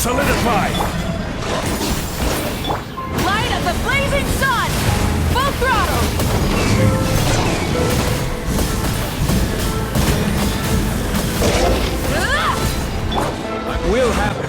solidified! Light of the blazing sun! Full throttle! Will happen.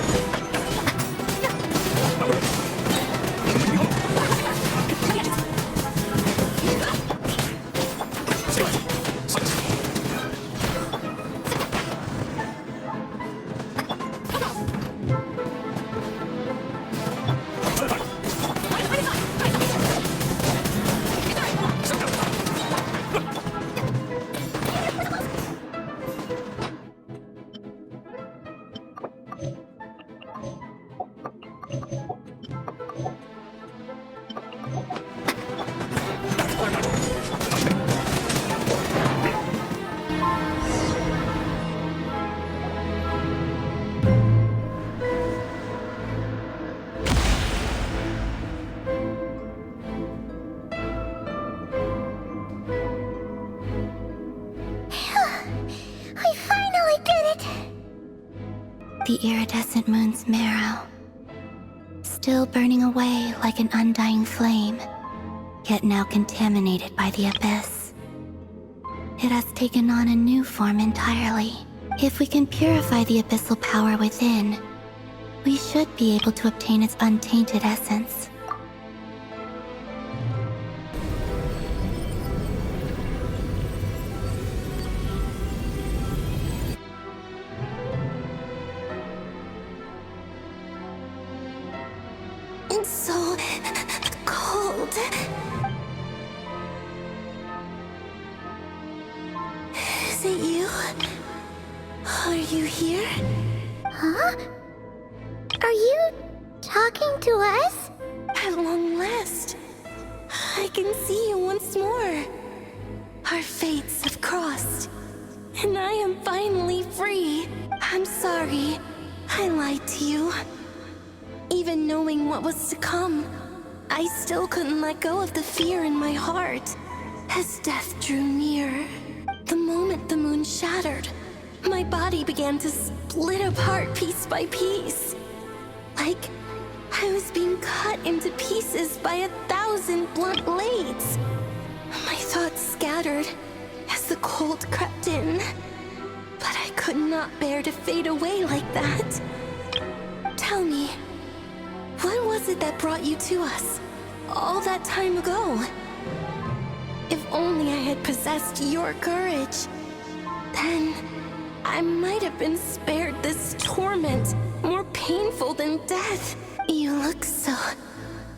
The iridescent moon's marrow, still burning away like an undying flame, yet now contaminated by the abyss. It has taken on a new form entirely. If we can purify the abyssal power within, we should be able to obtain its untainted essence. It's so cold. Is it you? Are you here? Huh? Are you talking to us? At long last, I can see you once more. Our fates have crossed, and I am finally free. I'm sorry, I lied to you. Even knowing what was to come, I still couldn't let go of the fear in my heart. As death drew near, the moment the moon shattered, my body began to split apart piece by piece. Like I was being cut into pieces by 1,000 blunt blades. My thoughts scattered as the cold crept in, but I could not bear to fade away like that. Tell me, what was it that brought you to us all that time ago? If only I had possessed your courage, then I might have been spared this torment more painful than death. You look so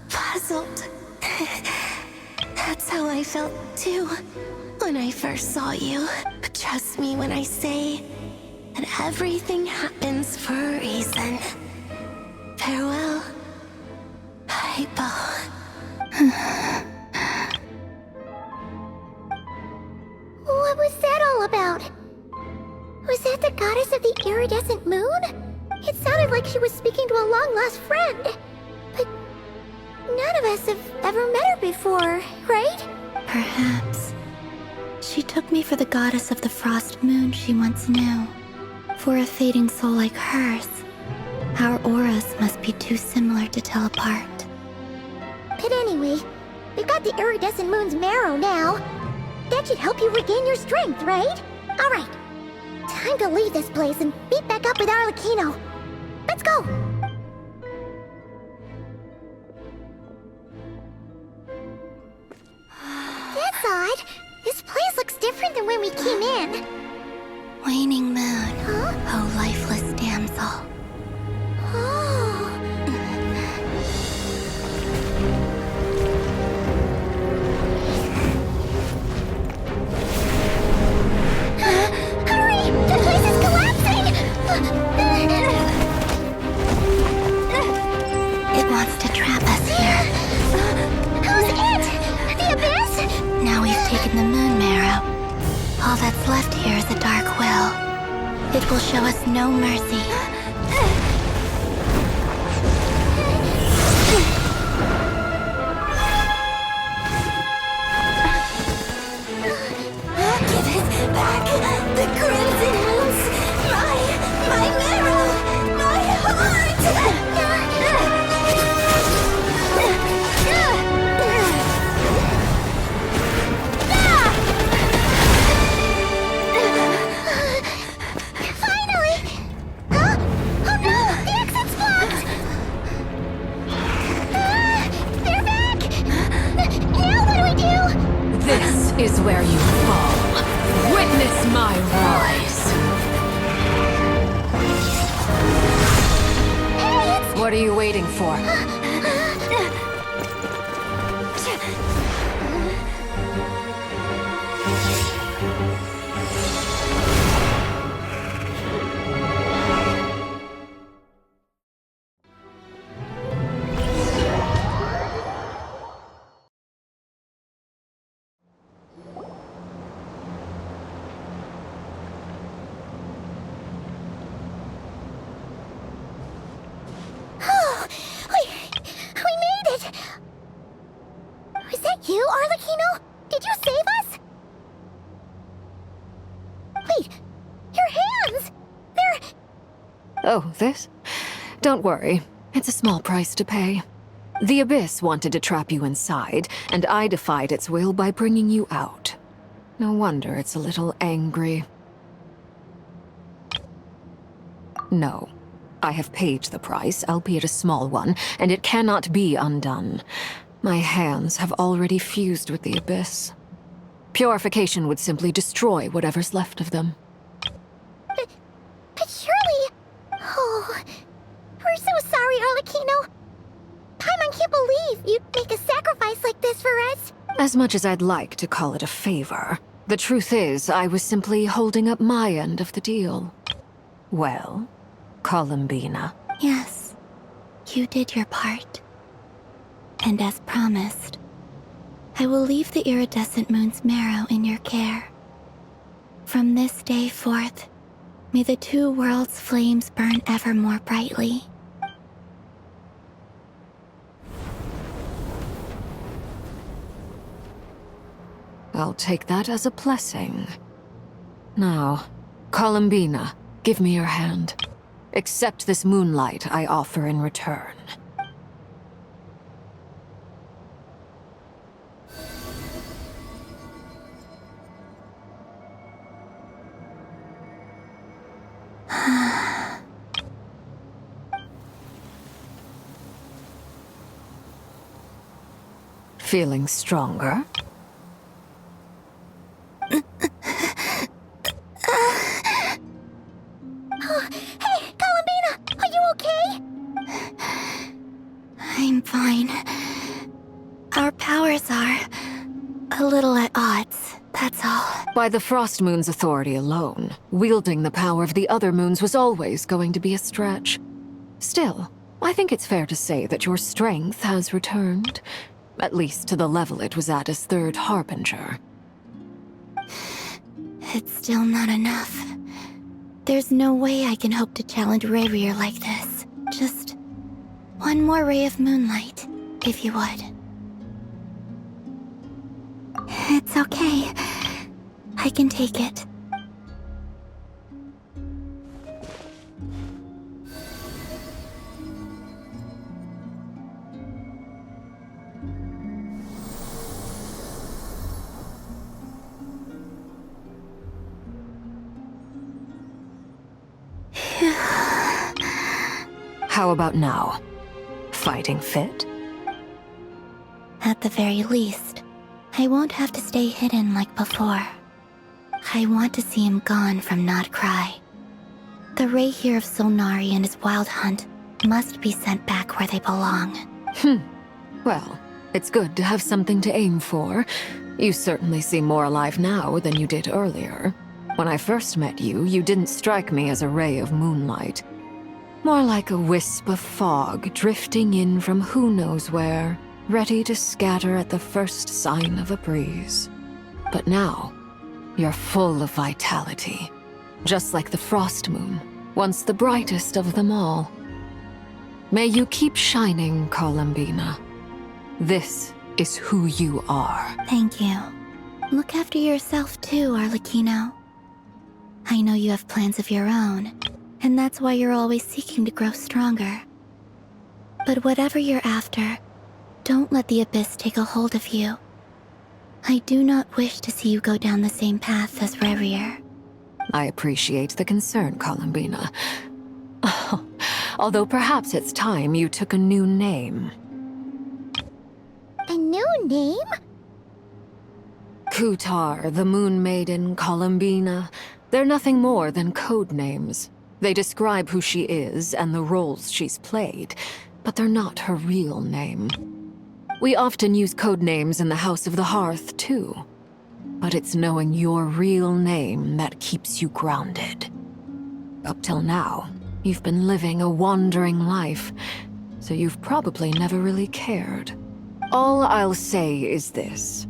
puzzled. That's how I felt too when I first saw you. But trust me when I say that everything happens for a reason. Farewell. What was that all about? Was that the goddess of the iridescent moon? It sounded like she was speaking to a long-lost friend. But none of us have ever met her before, right? Perhaps. She took me for the goddess of the frost moon she once knew. For a fading soul like hers, our auras must be too similar to tell apart. But anyway, we've got the iridescent moon's marrow now. That should help you regain your strength, right? Alright, time to leave this place and meet back up with Arlecchino. Let's go! That's odd. This place looks different than when we came in. Waning moon, Huh? oh lifeless damsel. Oh. Hurry! The place is collapsing! It wants to trap us here. Who's it? The abyss? Now we've taken the moon marrow. All that's left here is a dark will. It will show us no mercy. Give it back! The crimson moons! My marrow! My heart! Witness my rise! What are you waiting for? We made it! Was that you, Arlecchino? Did you save us? Wait, your hands! They're... Oh, this? Don't worry. It's a small price to pay. The Abyss wanted to trap you inside, and I defied its will by bringing you out. No wonder it's a little angry. No. I have paid the price, albeit a small one, and it cannot be undone. My hands have already fused with the Abyss. Purification would simply destroy whatever's left of them. But surely... Oh... We're so sorry, Arlecchino. Paimon can't believe you'd make a sacrifice like this for us. As much as I'd like to call it a favor, the truth is I was simply holding up my end of the deal. Well, Columbina. Yes, you did your part. And as promised, I will leave the iridescent moon's marrow in your care. From this day forth, may the two worlds' flames burn ever more brightly. I'll take that as a blessing. Now, Columbina, give me your hand. Accept this moonlight I offer in return. Feeling stronger? Hey, Columbina! Are you okay? I'm fine. Our powers are a little at odds, that's all. By the Frost Moon's authority alone, wielding the power of the other moons was always going to be a stretch. Still, I think it's fair to say that your strength has returned. At least to the level it was at as Third Harbinger. It's still not enough. There's no way I can hope to challenge Raizel like this. Just one more ray of moonlight, if you would. It's okay. I can take it. How about now? Fighting fit? At the very least, I won't have to stay hidden like before. I want to see him gone from Not Cry. The Raizel of Solnari and his wild hunt must be sent back where they belong. Well, it's good to have something to aim for. You certainly seem more alive now than you did earlier. When I first met you, you didn't strike me as a ray of moonlight. More like a wisp of fog drifting in from who knows where, ready to scatter at the first sign of a breeze. But now, you're full of vitality. Just like the Frost Moon, once the brightest of them all. May you keep shining, Columbina. This is who you are. Thank you. Look after yourself too, Arlecchino. I know you have plans of your own, and that's why you're always seeking to grow stronger. But whatever you're after, don't let the Abyss take a hold of you. I do not wish to see you go down the same path as Raizel. I appreciate the concern, Columbina. Although perhaps it's time you took a new name. A new name? Kutar, the Moon Maiden, Columbina, they're nothing more than code names. They describe who she is and the roles she's played, but they're not her real name. We often use code names in the House of the Hearth, too. But it's knowing your real name that keeps you grounded. Up till now, you've been living a wandering life, so you've probably never really cared. All I'll say is this.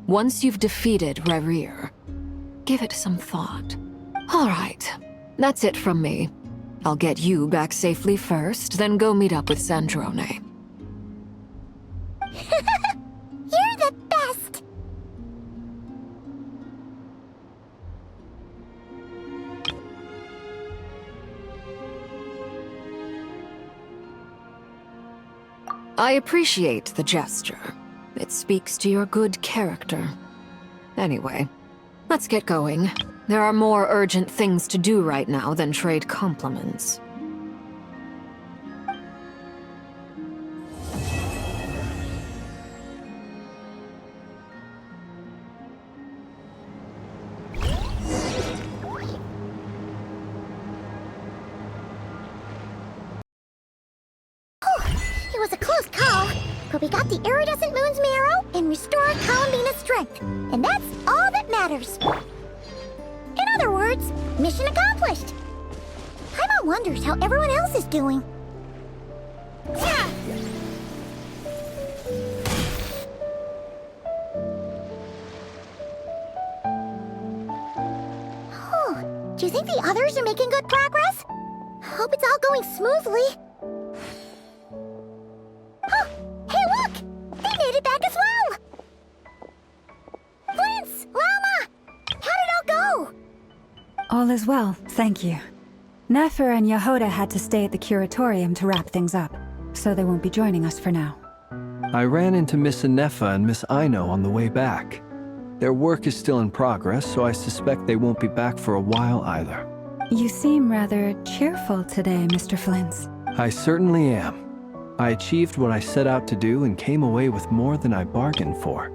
Once you've defeated Raizel, give it some thought. All right, that's it from me. I'll get you back safely first, then go meet up with Sandrone. You're the best! I appreciate the gesture. It speaks to your good character. Anyway, let's get going. There are more urgent things to do right now than trade compliments. It was a close call, but we got the iridescent moon's marrow and restored Columbina's strength, and that's all that matters. In other words, mission accomplished. Paimon wonders how everyone else is doing. Yeah. Oh, do you think the others are making good progress? Hope it's all going smoothly. Oh, hey look! They made it back as well! Flintz! Lalma! How did it all go? All is well, thank you. Nefer and Yahoda had to stay at the curatorium to wrap things up, so they won't be joining us for now. I ran into Miss Nefa and Miss Aino on the way back. Their work is still in progress, so I suspect they won't be back for a while either. You seem rather cheerful today, Mr. Flintz. I certainly am. I achieved what I set out to do and came away with more than I bargained for.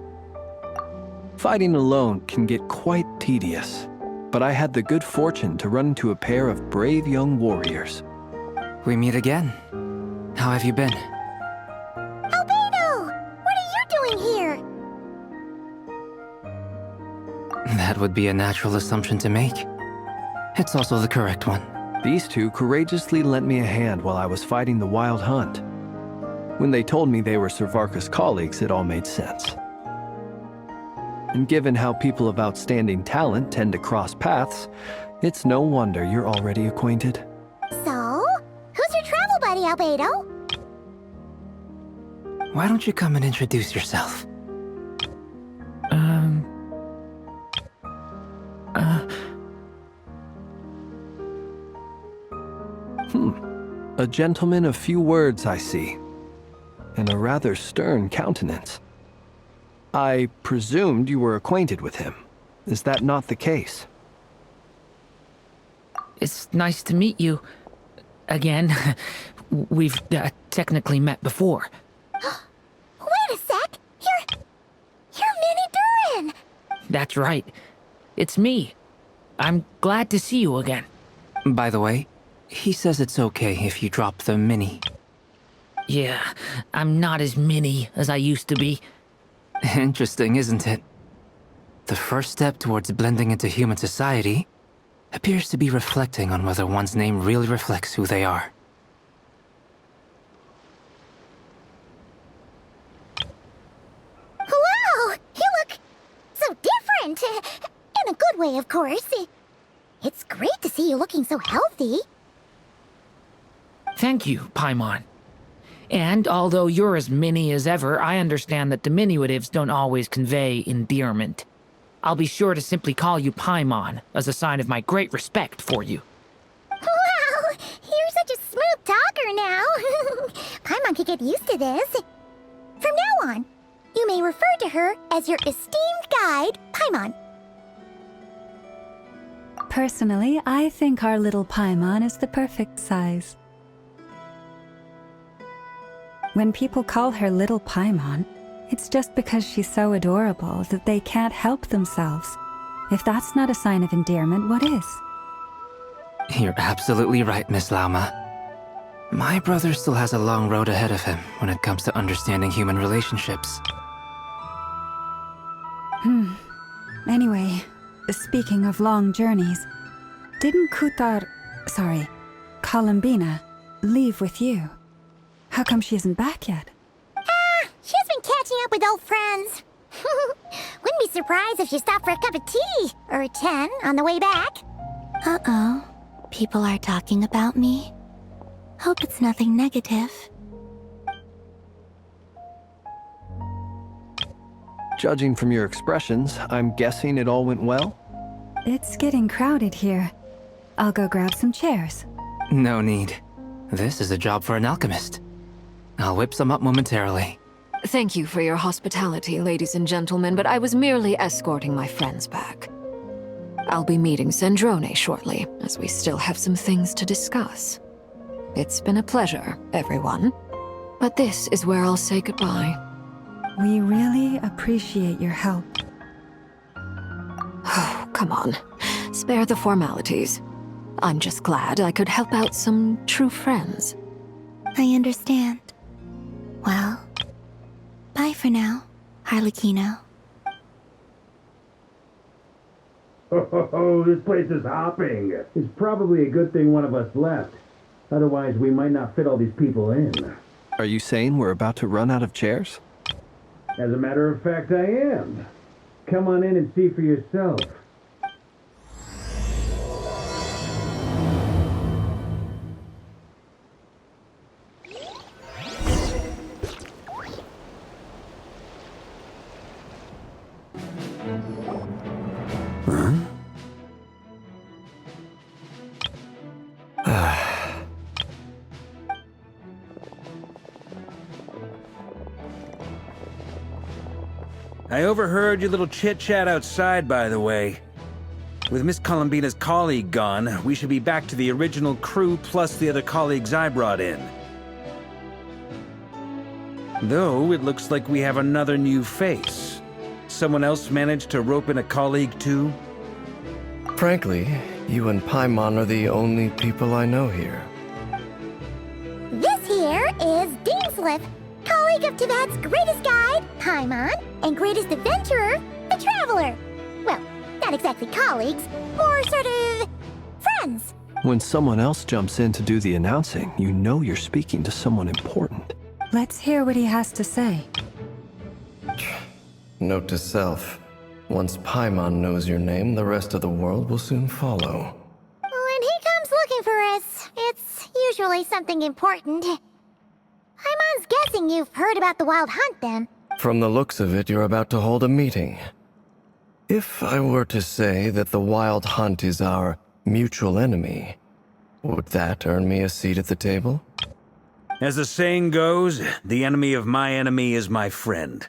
Fighting alone can get quite tedious, but I had the good fortune to run into a pair of brave young warriors. We meet again. How have you been? Albedo! What are you doing here? That would be a natural assumption to make. It's also the correct one. These two courageously lent me a hand while I was fighting the Wild Hunt. When they told me they were Servarka's colleagues, it all made sense. And given how people of outstanding talent tend to cross paths, it's no wonder you're already acquainted. So, who's your travel buddy, Albedo? Why don't you come and introduce yourself? A gentleman of few words, I see. And a rather stern countenance. I presumed you were acquainted with him. Is that not the case? It's nice to meet you. Again. We've technically met before. Wait a sec! You're Minnie Durin! That's right. It's me. I'm glad to see you again. By the way, he says it's okay if you drop the mini. Yeah, I'm not as mini as I used to be. Interesting, isn't it? The first step towards blending into human society appears to be reflecting on whether one's name really reflects who they are. Wow! You look so different! In a good way, of course. It's great to see you looking so healthy. Thank you, Paimon. And although you're as mini as ever, I understand that diminutives don't always convey endearment. I'll be sure to simply call you Paimon, as a sign of my great respect for you. Wow! You're such a smooth talker now. Paimon could get used to this. From now on, you may refer to her as your esteemed guide, Paimon. Personally, I think our little Paimon is the perfect size. When people call her Little Paimon, It's just because she's so adorable that they can't help themselves. If that's not a sign of endearment, what is? You're absolutely right, Miss Lauma. My brother still has a long road ahead of him when it comes to understanding human relationships. Anyway, speaking of long journeys, didn't Columbina, leave with you? How come she isn't back yet? She's been catching up with old friends. Wouldn't be surprised if she stopped for a cup of tea or 10 on the way back. Uh-oh. People are talking about me. Hope it's nothing negative. Judging from your expressions, I'm guessing it all went well? It's getting crowded here. I'll go grab some chairs. No need. This is a job for an alchemist. I'll whip some up momentarily. Thank you for your hospitality, ladies and gentlemen, but I was merely escorting my friends back. I'll be meeting Zandrone shortly, as we still have some things to discuss. It's been a pleasure, everyone. But this is where I'll say goodbye. We really appreciate your help. Oh, come on. Spare the formalities. I'm just glad I could help out some true friends. I understand. Well, bye for now, Harlequino. Oh, this place is hopping. It's probably a good thing one of us left. Otherwise, we might not fit all these people in. Are you saying we're about to run out of chairs? As a matter of fact, I am. Come on in and see for yourself. I overheard your little chit-chat outside, by the way. With Miss Columbina's colleague gone, we should be back to the original crew plus the other colleagues I brought in. Though, it looks like we have another new face. Someone else managed to rope in a colleague too? Frankly, you and Paimon are the only people I know here. This here is Dainsleif, colleague of Teyvat's greatest guide, Paimon, and greatest adventurer, the Traveler. Well, not exactly colleagues, more sort of friends. When someone else jumps in to do the announcing, you know you're speaking to someone important. Let's hear what he has to say. Note to self. Once Paimon knows your name, the rest of the world will soon follow. When he comes looking for us, it's usually something important. Paimon's guessing you've heard about the Wild Hunt, then. From the looks of it, you're about to hold a meeting. If I were to say that the Wild Hunt is our mutual enemy, would that earn me a seat at the table? As the saying goes, the enemy of my enemy is my friend.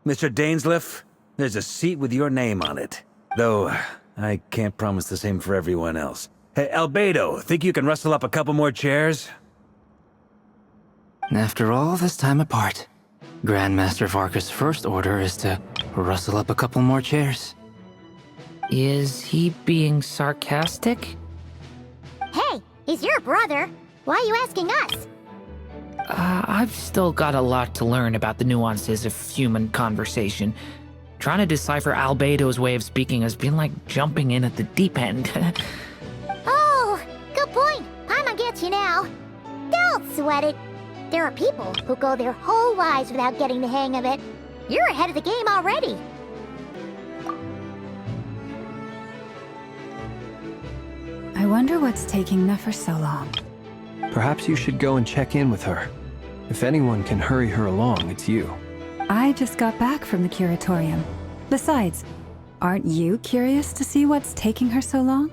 Mr. Dainsleif, there's a seat with your name on it. Though, I can't promise the same for everyone else. Hey, Albedo, think you can rustle up a couple more chairs? After all this time apart, Grandmaster Varka's first order is to rustle up a couple more chairs. Is he being sarcastic? Hey, he's your brother. Why are you asking us? I've still got a lot to learn about the nuances of human conversation. Trying to decipher Albedo's way of speaking has been like jumping in at the deep end. Oh, good point. Paimon gets you now. Don't sweat it. There are people who go their whole lives without getting the hang of it. You're ahead of the game already. I wonder what's taking Nefer so long. Perhaps you should go and check in with her. If anyone can hurry her along, it's you. I just got back from the curatorium. Besides, aren't you curious to see what's taking her so long?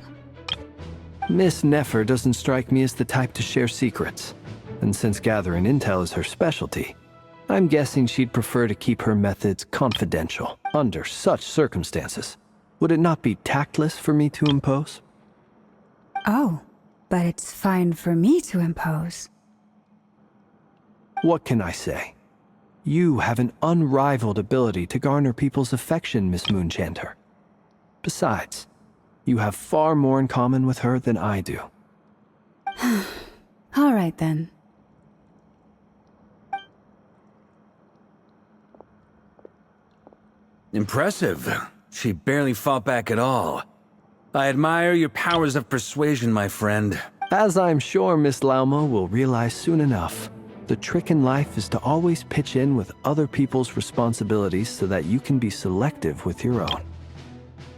Miss Nefer doesn't strike me as the type to share secrets. And since gathering intel is her specialty, I'm guessing she'd prefer to keep her methods confidential under such circumstances. Would it not be tactless for me to impose? Oh, but it's fine for me to impose. What can I say? You have an unrivaled ability to garner people's affection, Miss Moonchanter. Besides, you have far more in common with her than I do. All right then. Impressive. She barely fought back at all. I admire your powers of persuasion, my friend. As I'm sure Miss Lauma will realize soon enough, the trick in life is to always pitch in with other people's responsibilities so that you can be selective with your own.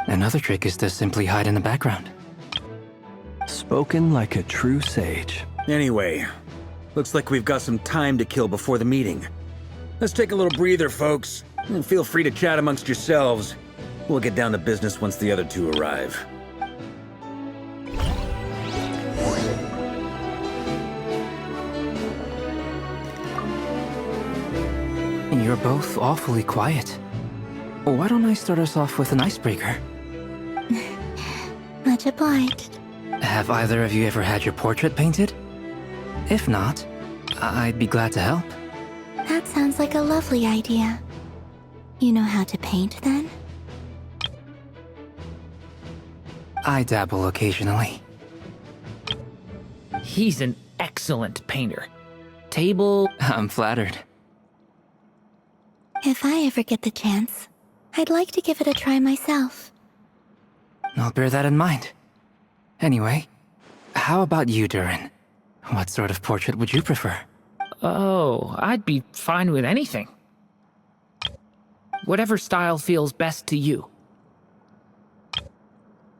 Another trick is to simply hide in the background. Spoken like a true sage. Anyway, looks like we've got some time to kill before the meeting. Let's take a little breather, folks. And feel free to chat amongst yourselves. We'll get down to business once the other two arrive. You're both awfully quiet. Why don't I start us off with an icebreaker? Much obliged. Have either of you ever had your portrait painted? If not, I'd be glad to help. That sounds like a lovely idea. You know how to paint, then? I dabble occasionally. He's an excellent painter. Table... I'm flattered. If I ever get the chance, I'd like to give it a try myself. I'll bear that in mind. Anyway, how about you, Durin? What sort of portrait would you prefer? Oh, I'd be fine with anything. Whatever style feels best to you.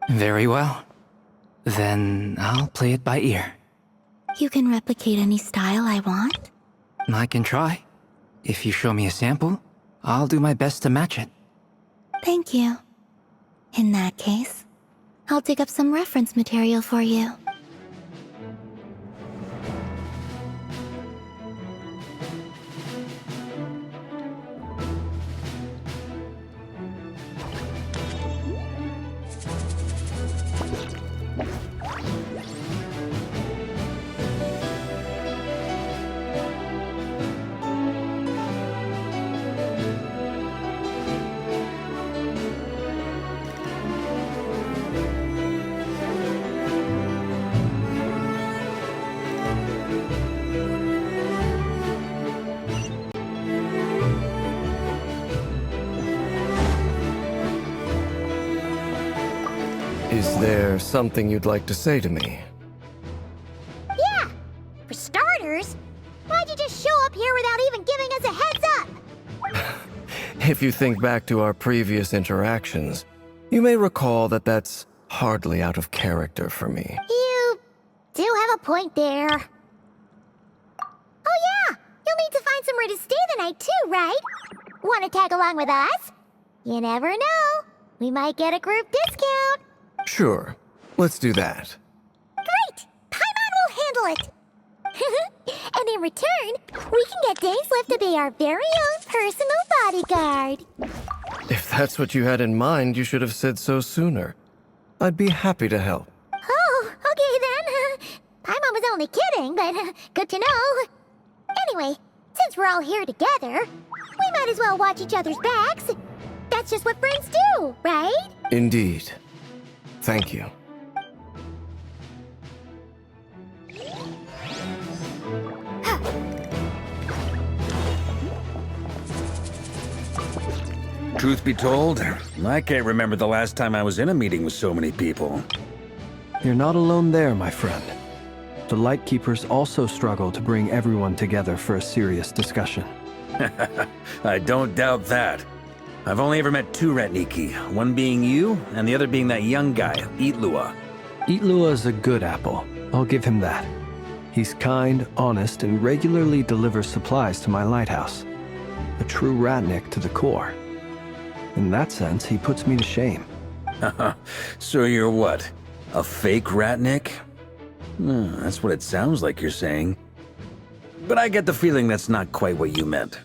Very well. Then I'll play it by ear. You can replicate any style I want? I can try. If you show me a sample, I'll do my best to match it. Thank you. In that case, I'll dig up some reference material for you. Is there something you'd like to say to me? Yeah! For starters, why'd you just show up here without even giving us a heads up? If you think back to our previous interactions, you may recall that that's hardly out of character for me. You do have a point there. Oh yeah! You'll need to find somewhere to stay the night too, right? Want to tag along with us? You never know. We might get a group discount. Sure, let's do that. Great! Paimon will handle it! And in return, we can get Dainsliff to be our very own personal bodyguard. If that's what you had in mind, you should have said so sooner. I'd be happy to help. Oh, okay then. Paimon was only kidding, but good to know. Anyway, since we're all here together, we might as well watch each other's backs. That's just what friends do, right? Indeed. Thank you. Truth be told, I can't remember the last time I was in a meeting with so many people. You're not alone there, my friend. The Lightkeepers also struggle to bring everyone together for a serious discussion. I don't doubt that. I've only ever met two Ratniki, one being you, and the other being that young guy, Itlua. Itlua is a good apple. I'll give him that. He's kind, honest, and regularly delivers supplies to my lighthouse. A true Ratnik to the core. In that sense, he puts me to shame. So you're what? A fake Ratnik? That's what it sounds like you're saying. But I get the feeling that's not quite what you meant.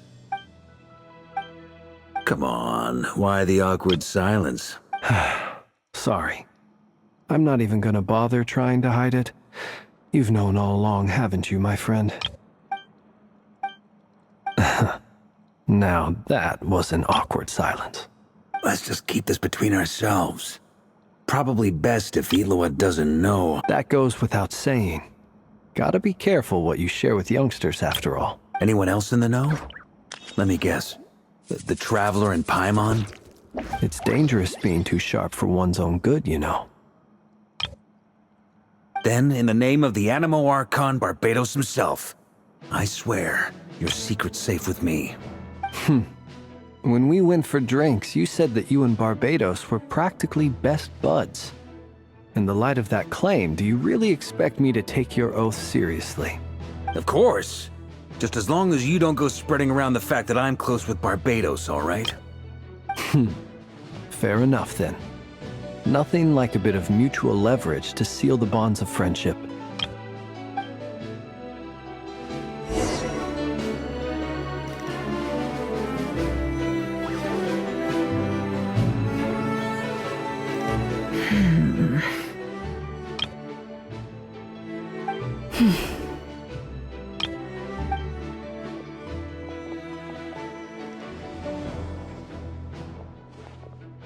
Come on, why the awkward silence? Sorry. I'm not even gonna bother trying to hide it. You've known all along, haven't you, my friend? Now that was an awkward silence. Let's just keep this between ourselves. Probably best if Eloa doesn't know. That goes without saying. Gotta be careful what you share with youngsters, after all. Anyone else in the know? Let me guess. The Traveler and Paimon? It's dangerous being too sharp for one's own good, you know. Then, in the name of the Animo Archon Barbados himself, I swear your secret's safe with me. When we went for drinks, you said that you and Barbados were practically best buds. In the light of that claim, do you really expect me to take your oath seriously? Of course. Just as long as you don't go spreading around the fact that I'm close with Barbados, all right? Fair enough, then. Nothing like a bit of mutual leverage to seal the bonds of friendship.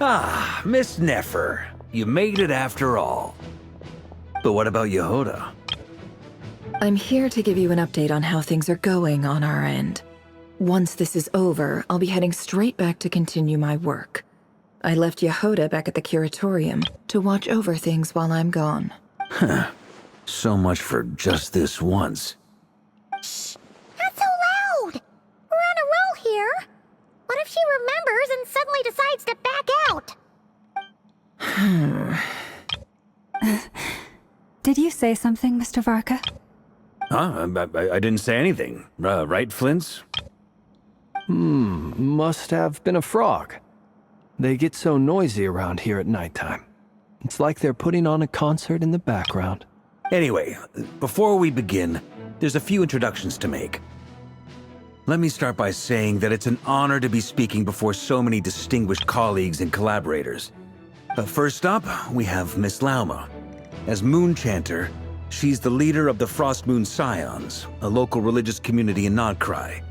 Ah, Miss Nefer. You made it after all. But what about Yehoda? I'm here to give you an update on how things are going on our end. Once this is over, I'll be heading straight back to continue my work. I left Yehoda back at the curatorium to watch over things while I'm gone. Huh. So much for just this once. Shh! Not so loud! We're on a roll here. What if she remembers and suddenly decides to back out? Did you say something, Mr. Varka? Huh? I didn't say anything. Right, Flint's? Must have been a frog. They get so noisy around here at nighttime. It's like they're putting on a concert in the background. Anyway, before we begin, there's a few introductions to make. Let me start by saying that it's an honor to be speaking before so many distinguished colleagues and collaborators. First up, we have Miss Lauma. As Moon Chanter, she's the leader of the Frost Moon Scions, a local religious community in Nodcry.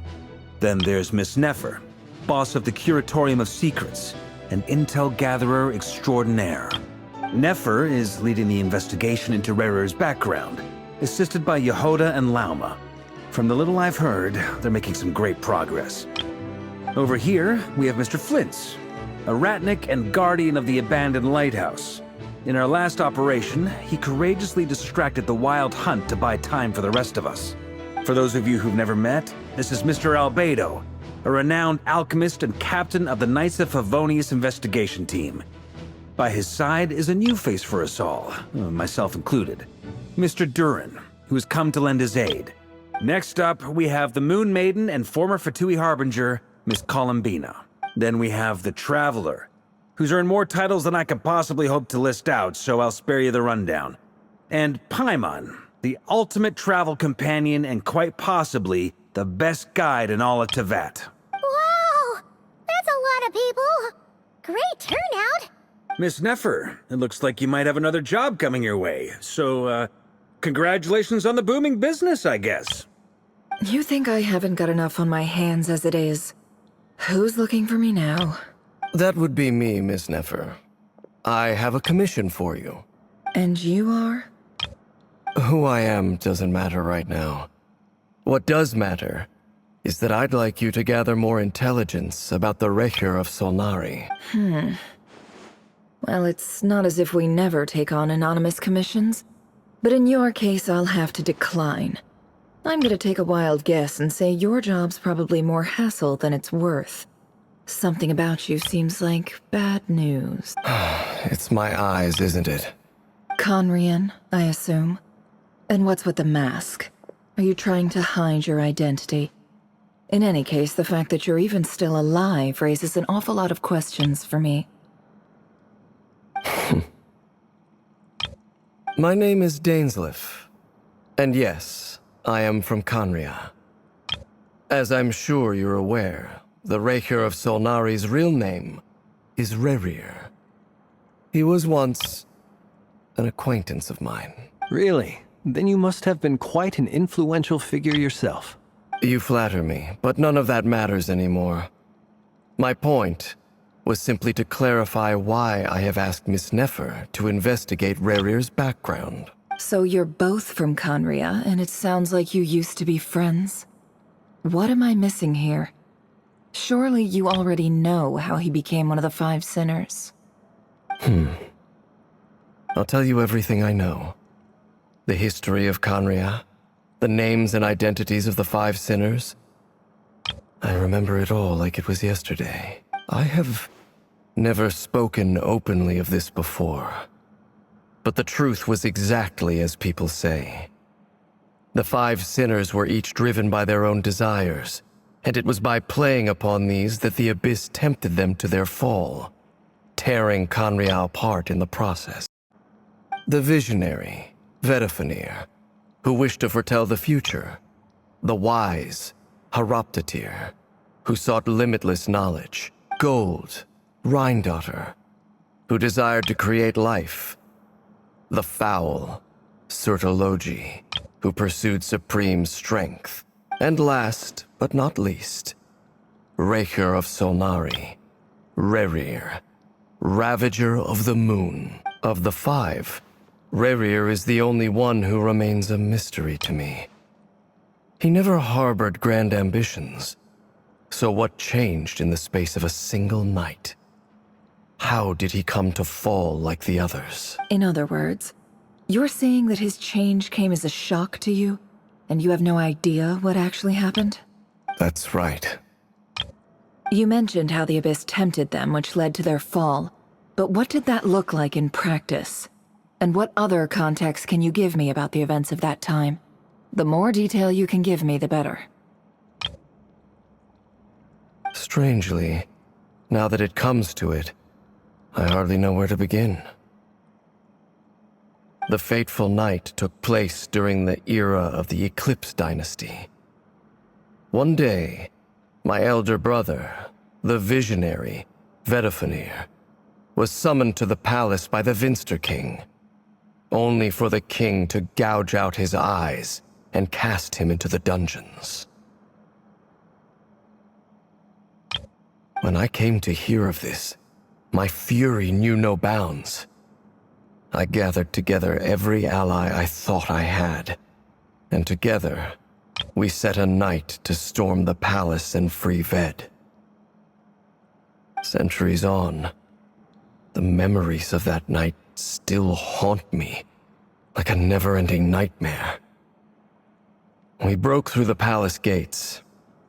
Then there's Miss Nefer, boss of the Curatorium of Secrets, an intel gatherer extraordinaire. Nefer is leading the investigation into Rerer's background, assisted by Yehoda and Lauma. From the little I've heard, they're making some great progress. Over here, we have Mr. Flint's, a Ratnik and guardian of the abandoned lighthouse. In our last operation, he courageously distracted the Wild Hunt to buy time for the rest of us. For those of you who've never met, this is Mr. Albedo, a renowned alchemist and captain of the Knights of Favonius investigation team. By his side is a new face for us all, myself included, Mr. Durin, who has come to lend his aid. Next up, we have the Moon Maiden and former Fatui Harbinger, Miss Columbina. Then we have the Traveler, who's earned more titles than I could possibly hope to list out, so I'll spare you the rundown. And Paimon, the ultimate travel companion and quite possibly the best guide in all of Tevat. Wow! That's a lot of people! Great turnout! Miss Nefer, it looks like you might have another job coming your way, so, congratulations on the booming business, I guess. You think I haven't got enough on my hands as it is? Who's looking for me now? That would be me, Miss Nefer. I have a commission for you. And you are? Who I am doesn't matter right now. What does matter is that I'd like you to gather more intelligence about the Recher of Solnari. Well, it's not as if we never take on anonymous commissions. But in your case, I'll have to decline. I'm gonna take a wild guess and say your job's probably more hassle than it's worth. Something about you seems like bad news. It's my eyes, isn't it? Khaenri'ah, I assume. And what's with the mask? Are you trying to hide your identity? In any case, the fact that you're even still alive raises an awful lot of questions for me. My name is Dainsleif. And yes, I am from Khaenri'ah. As I'm sure you're aware, the Recher of Solnari's real name is Rerir. He was once an acquaintance of mine. Really? Then you must have been quite an influential figure yourself. You flatter me, but none of that matters anymore. My point was simply to clarify why I have asked Miss Nefer to investigate Rarir's background. So you're both from khaenri'ah, and it sounds like you used to be friends? What am I missing here? Surely you already know how he became one of the Five Sinners. I'll tell you everything I know. The history of khaenri'ah, the names and identities of the Five Sinners. I remember it all like it was yesterday. I have never spoken openly of this before. But the truth was exactly as people say. The Five Sinners were each driven by their own desires, and it was by playing upon these that the Abyss tempted them to their fall, tearing khaenri'ah apart in the process. The visionary, Vedifenir, who wished to foretell the future. The wise, Haroptatir, who sought limitless knowledge. Gold, Rhindaughter, who desired to create life. The foul, Surtologi, who pursued supreme strength. And last, but not least, Raizel of Solnari, Rarir, Ravager of the Moon. Of the five, Rarir is the only one who remains a mystery to me. He never harbored grand ambitions. So what changed in the space of a single night? How did he come to fall like the others? In other words, you're saying that his change came as a shock to you, and you have no idea what actually happened? That's right. You mentioned how the Abyss tempted them, which led to their fall. But what did that look like in practice? And what other context can you give me about the events of that time? The more detail you can give me, the better. Strangely, now that it comes to it, I hardly know where to begin. The fateful night took place during the era of the Eclipse Dynasty. One day, my elder brother, the visionary, Vedifenir, was summoned to the palace by the Vinster King, only for the king to gouge out his eyes and cast him into the dungeons. When I came to hear of this, my fury knew no bounds. I gathered together every ally I thought I had, and together, we set a night to storm the palace and free Ved. Centuries on, the memories of that night still haunt me like a never-ending nightmare. We broke through the palace gates,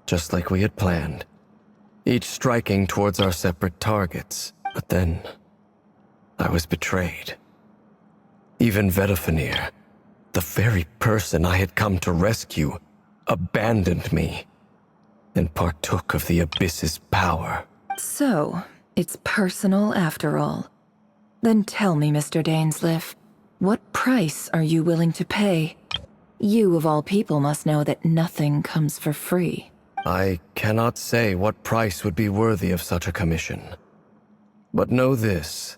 just like we had planned, each striking towards our separate targets. But then, I was betrayed. Even Vedifenir, the very person I had come to rescue, abandoned me and partook of the Abyss's power. So, it's personal after all. Then tell me, Mr. Dainsleif, what price are you willing to pay? You, of all people, must know that nothing comes for free. I cannot say what price would be worthy of such a commission. But know this.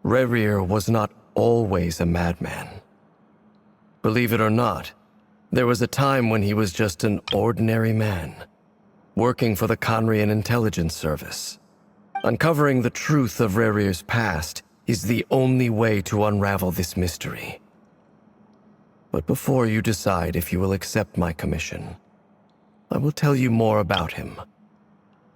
Rarir was not always a madman. Believe it or not, there was a time when he was just an ordinary man, working for the khaenri'ah Intelligence Service. Uncovering the truth of Rarir's past is the only way to unravel this mystery. But before you decide if you will accept my commission, I will tell you more about him.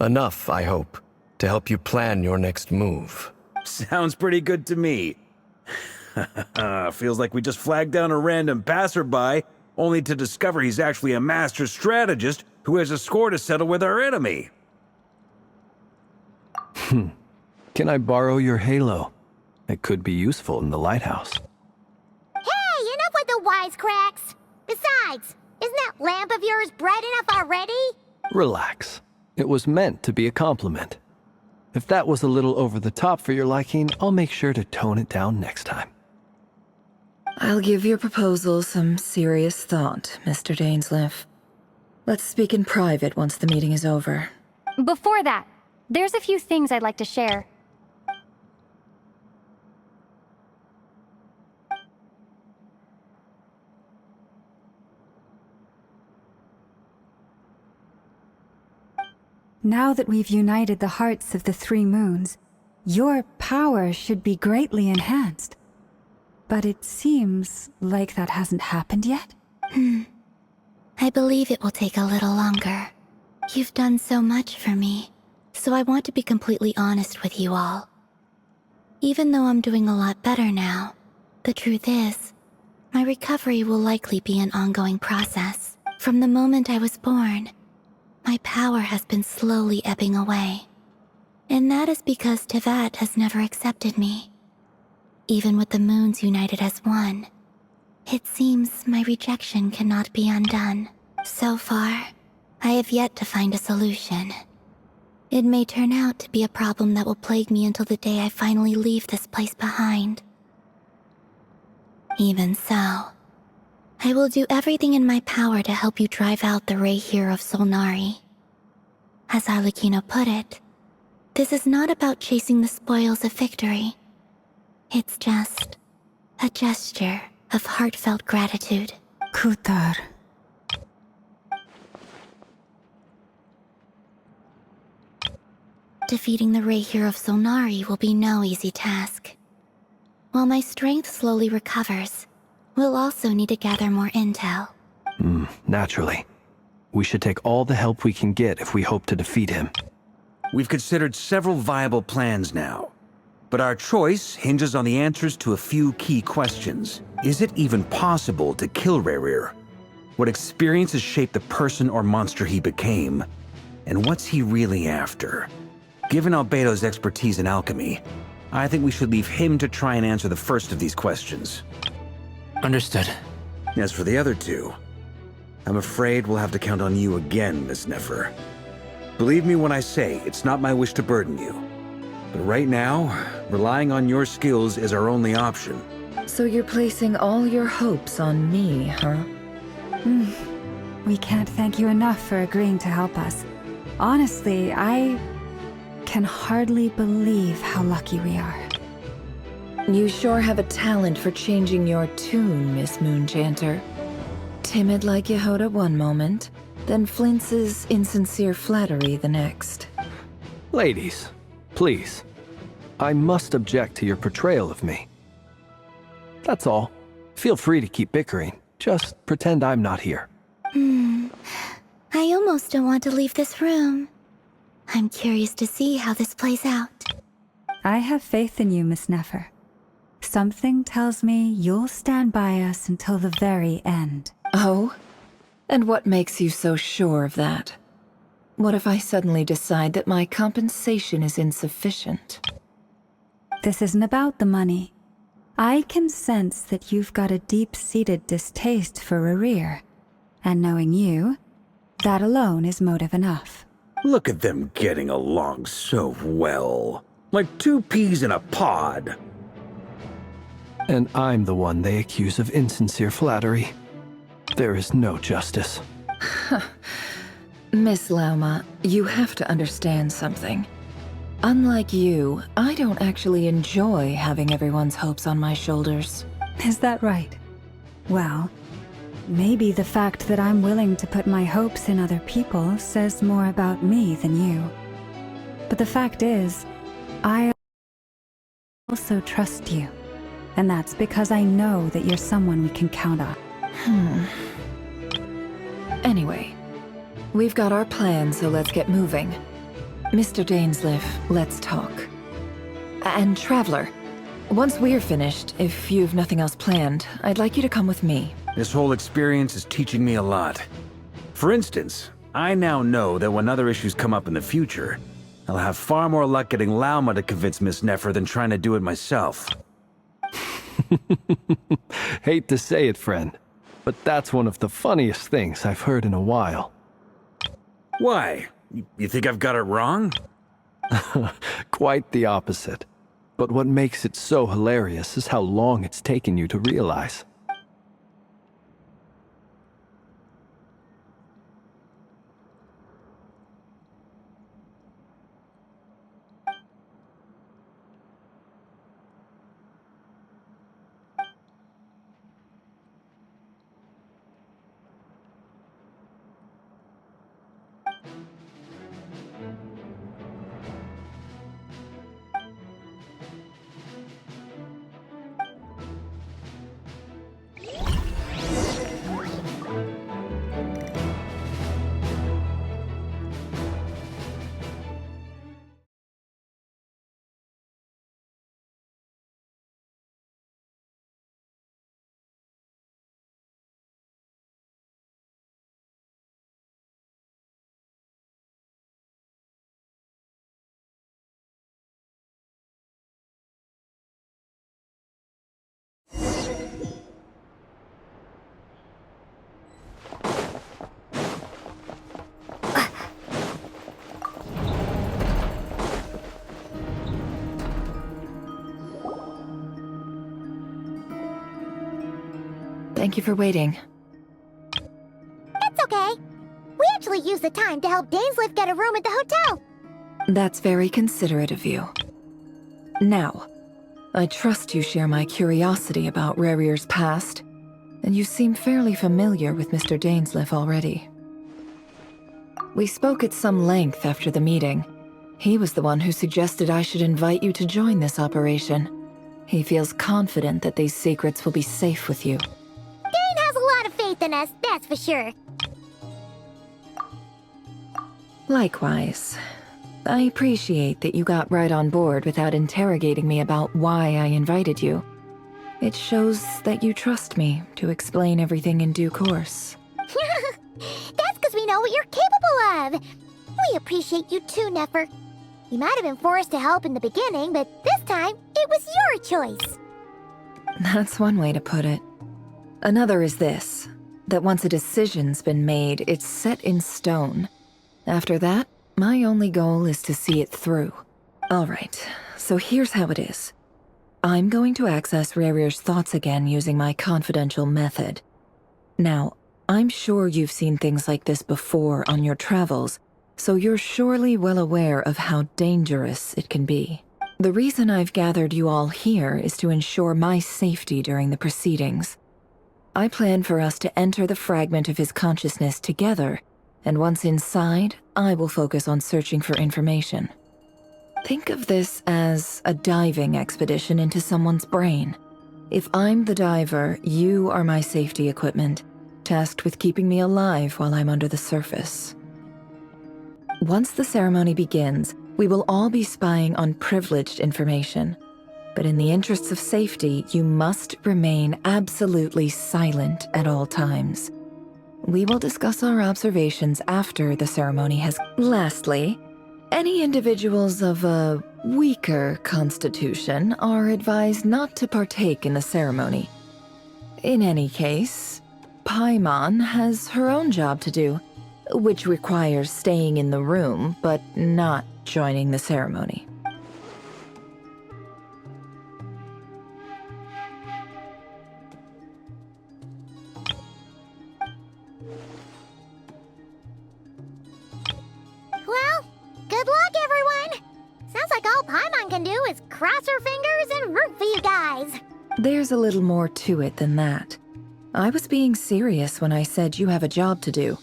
Enough, I hope, to help you plan your next move. Sounds pretty good to me. Feels like we just flagged down a random passerby, only to discover he's actually a master strategist who has a score to settle with our enemy. Can I borrow your halo? It could be useful in the lighthouse. Hey, enough with the wisecracks! Besides, isn't that lamp of yours bright enough already? Relax. It was meant to be a compliment. If that was a little over the top for your liking, I'll make sure to tone it down next time. I'll give your proposal some serious thought, Mr. Dainsleif. Let's speak in private once the meeting is over. Before that, there's a few things I'd like to share. Now that we've united the hearts of the three moons, your power should be greatly enhanced. But it seems like that hasn't happened yet? I believe it will take a little longer. You've done so much for me, so I want to be completely honest with you all. Even though I'm doing a lot better now, the truth is, my recovery will likely be an ongoing process. From the moment I was born, my power has been slowly ebbing away. And that is because Tevat has never accepted me. Even with the moons united as one, it seems my rejection cannot be undone. So far, I have yet to find a solution. It may turn out to be a problem that will plague me until the day I finally leave this place behind. Even so, I will do everything in my power to help you drive out the Raizel of Solnari. As Arlecchino put it, this is not about chasing the spoils of victory. It's just a gesture of heartfelt gratitude. Kutar. Defeating the Raizel of Solnari will be no easy task. While my strength slowly recovers, we'll also need to gather more intel. Naturally. We should take all the help we can get if we hope to defeat him. We've considered several viable plans now, but our choice hinges on the answers to a few key questions. Is it even possible to kill Raizel? What experiences shaped the person or monster he became? And what's he really after? Given Albedo's expertise in alchemy, I think we should leave him to try and answer the first of these questions. Understood. As for the other two, I'm afraid we'll have to count on you again, Miss Nefer. Believe me when I say it's not my wish to burden you. But right now, relying on your skills is our only option. So you're placing all your hopes on me, huh? We can't thank you enough for agreeing to help us. Honestly, I can hardly believe how lucky we are. You sure have a talent for changing your tune, Miss Moonchanter. Timid like Yehoda one moment, then flinches insincere flattery the next. Ladies, please. I must object to your portrayal of me. That's all. Feel free to keep bickering. Just pretend I'm not here. I almost don't want to leave this room. I'm curious to see how this plays out. I have faith in you, Miss Nefer. Something tells me you'll stand by us until the very end. Oh? And what makes you so sure of that? What if I suddenly decide that my compensation is insufficient? This isn't about the money. I can sense that you've got a deep-seated distaste for Raizel. And knowing you, that alone is motive enough. Look at them getting along so well. Like two peas in a pod. And I'm the one they accuse of insincere flattery. There is no justice. Miss Lauma, you have to understand something. Unlike you, I don't actually enjoy having everyone's hopes on my shoulders. Is that right? Well, maybe the fact that I'm willing to put my hopes in other people says more about me than you. But the fact is, I also trust you. And that's because I know that you're someone we can count on. Anyway, we've got our plan, so let's get moving. Mr. Dainsleif, let's talk. And Traveler, once we're finished, if you've nothing else planned, I'd like you to come with me. This whole experience is teaching me a lot. For instance, I now know that when other issues come up in the future, I'll have far more luck getting Lauma to convince Miss Nefer than trying to do it myself. Hate to say it, friend, but that's one of the funniest things I've heard in a while. Why? You think I've got it wrong? Quite the opposite. But what makes it so hilarious is how long it's taken you to realize. Thank you for waiting. It's okay. We actually used the time to help Dainsleif get a room at the hotel. That's very considerate of you. Now, I trust you share my curiosity about Rarier's past, and you seem fairly familiar with Mr. Dainsleif already. We spoke at some length after the meeting. He was the one who suggested I should invite you to join this operation. He feels confident that these secrets will be safe with you. Kayn has a lot of faith in us, that's for sure. Likewise. I appreciate that you got right on board without interrogating me about why I invited you. It shows that you trust me to explain everything in due course. That's because we know what you're capable of. We appreciate you too, Nefer. You might have been forced to help in the beginning, but this time, it was your choice. That's one way to put it. Another is this, that once a decision's been made, it's set in stone. After that, my only goal is to see it through. Alright, so here's how it is. I'm going to access Rarier's thoughts again using my confidential method. Now, I'm sure you've seen things like this before on your travels, so you're surely well aware of how dangerous it can be. The reason I've gathered you all here is to ensure my safety during the proceedings. I plan for us to enter the fragment of his consciousness together, and once inside, I will focus on searching for information. Think of this as a diving expedition into someone's brain. If I'm the diver, you are my safety equipment, tasked with keeping me alive while I'm under the surface. Once the ceremony begins, we will all be spying on privileged information. But in the interests of safety, you must remain absolutely silent at all times. We will discuss our observations after the ceremony has... Lastly, any individuals of a weaker constitution are advised not to partake in the ceremony. In any case, Paimon has her own job to do, which requires staying in the room, but not joining the ceremony. Well, good luck, everyone. Sounds like all Paimon can do is cross her fingers and root for you guys. There's a little more to it than that. I was being serious when I said you have a job to do.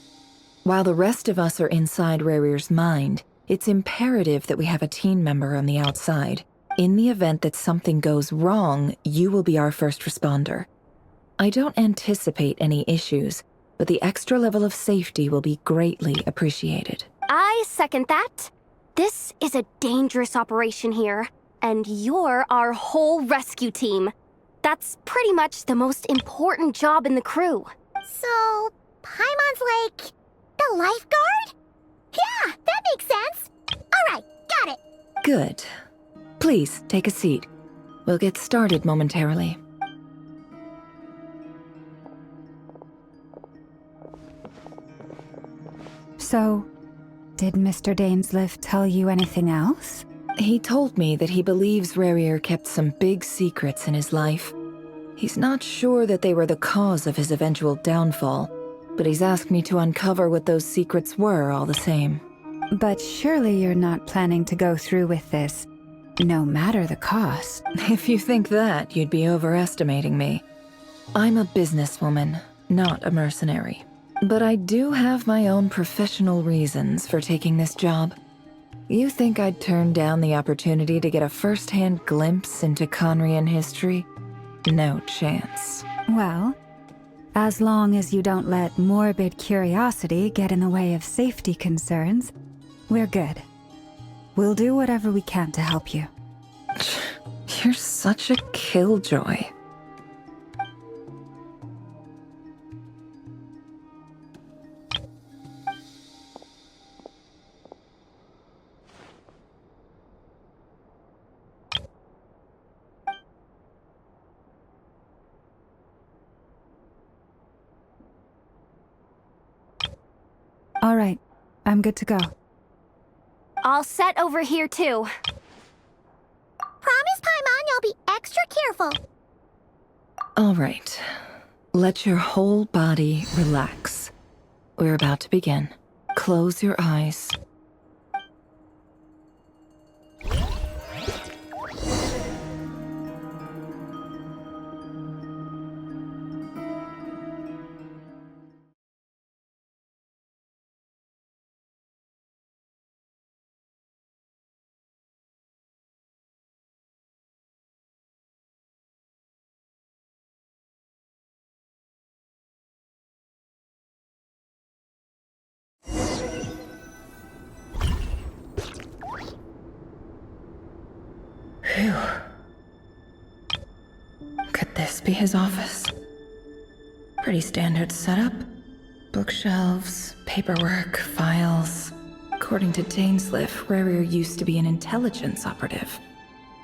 While the rest of us are inside Rarier's mind, it's imperative that we have a team member on the outside. In the event that something goes wrong, you will be our first responder. I don't anticipate any issues, but the extra level of safety will be greatly appreciated. I second that. This is a dangerous operation here, and you're our whole rescue team. That's pretty much the most important job in the crew. So, Paimon's like... the lifeguard? Yeah, that makes sense. Alright, got it. Good. Please, take a seat. We'll get started momentarily. So, did Mr. Dainsleif tell you anything else? He told me that he believes Rarier kept some big secrets in his life. He's not sure that they were the cause of his eventual downfall, but he's asked me to uncover what those secrets were all the same. But surely you're not planning to go through with this, no matter the cost. If you think that, you'd be overestimating me. I'm a businesswoman, not a mercenary. But I do have my own professional reasons for taking this job. You think I'd turn down the opportunity to get a first-hand glimpse into khaenri'ah history? No chance. Well, as long as you don't let morbid curiosity get in the way of safety concerns, we're good. We'll do whatever we can to help you. You're such a killjoy. All right, I'm good to go. All set over here, too. Promise, Paimon, you'll be extra careful. All right. Let your whole body relax. We're about to begin. Close your eyes. Phew. Could this be his office? Pretty standard setup. Bookshelves, paperwork, files. According to Dainsleif, Raizel used to be an intelligence operative.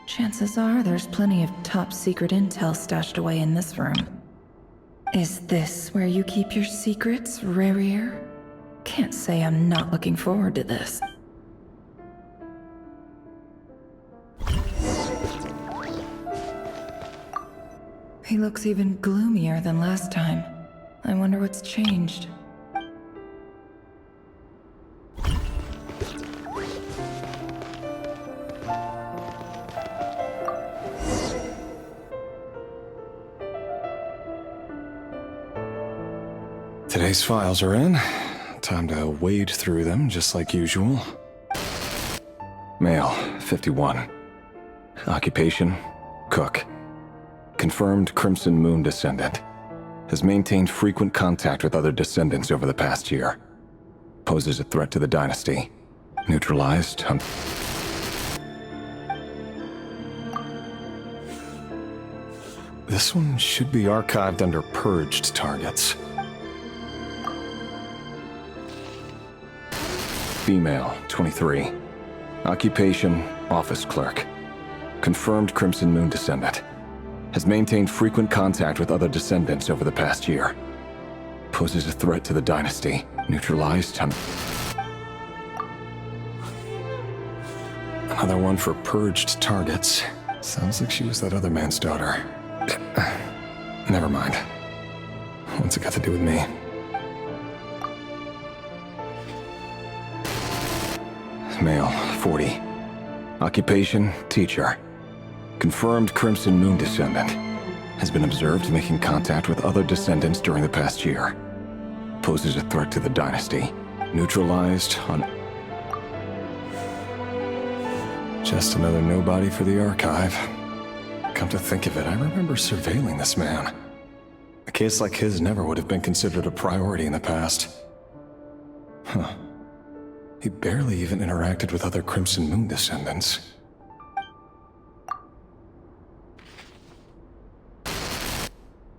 Chances are there's plenty of top secret intel stashed away in this room. Is this where you keep your secrets, Raizel? Can't say I'm not looking forward to this. He looks even gloomier than last time. I wonder what's changed. Today's files are in. Time to wade through them just like usual. Male, 51. Occupation, cook. Confirmed Crimson Moon descendant. Has maintained frequent contact with other descendants over the past year. Poses a threat to the dynasty. Neutralized on... This one should be archived under purged targets. Female, 23. Occupation, office clerk. Confirmed Crimson Moon descendant. Has maintained frequent contact with other descendants over the past year. Poses a threat to the dynasty. Neutralized on... Another one for purged targets. Sounds like she was that other man's daughter. Never mind. What's it got to do with me? Male, 40. Occupation, teacher. Confirmed Crimson Moon descendant. Has been observed making contact with other descendants during the past year. Poses a threat to the dynasty. Neutralized on... Just another nobody for the archive. Come to think of it, I remember surveilling this man. A case like his never would have been considered a priority in the past. Huh. He barely even interacted with other Crimson Moon descendants.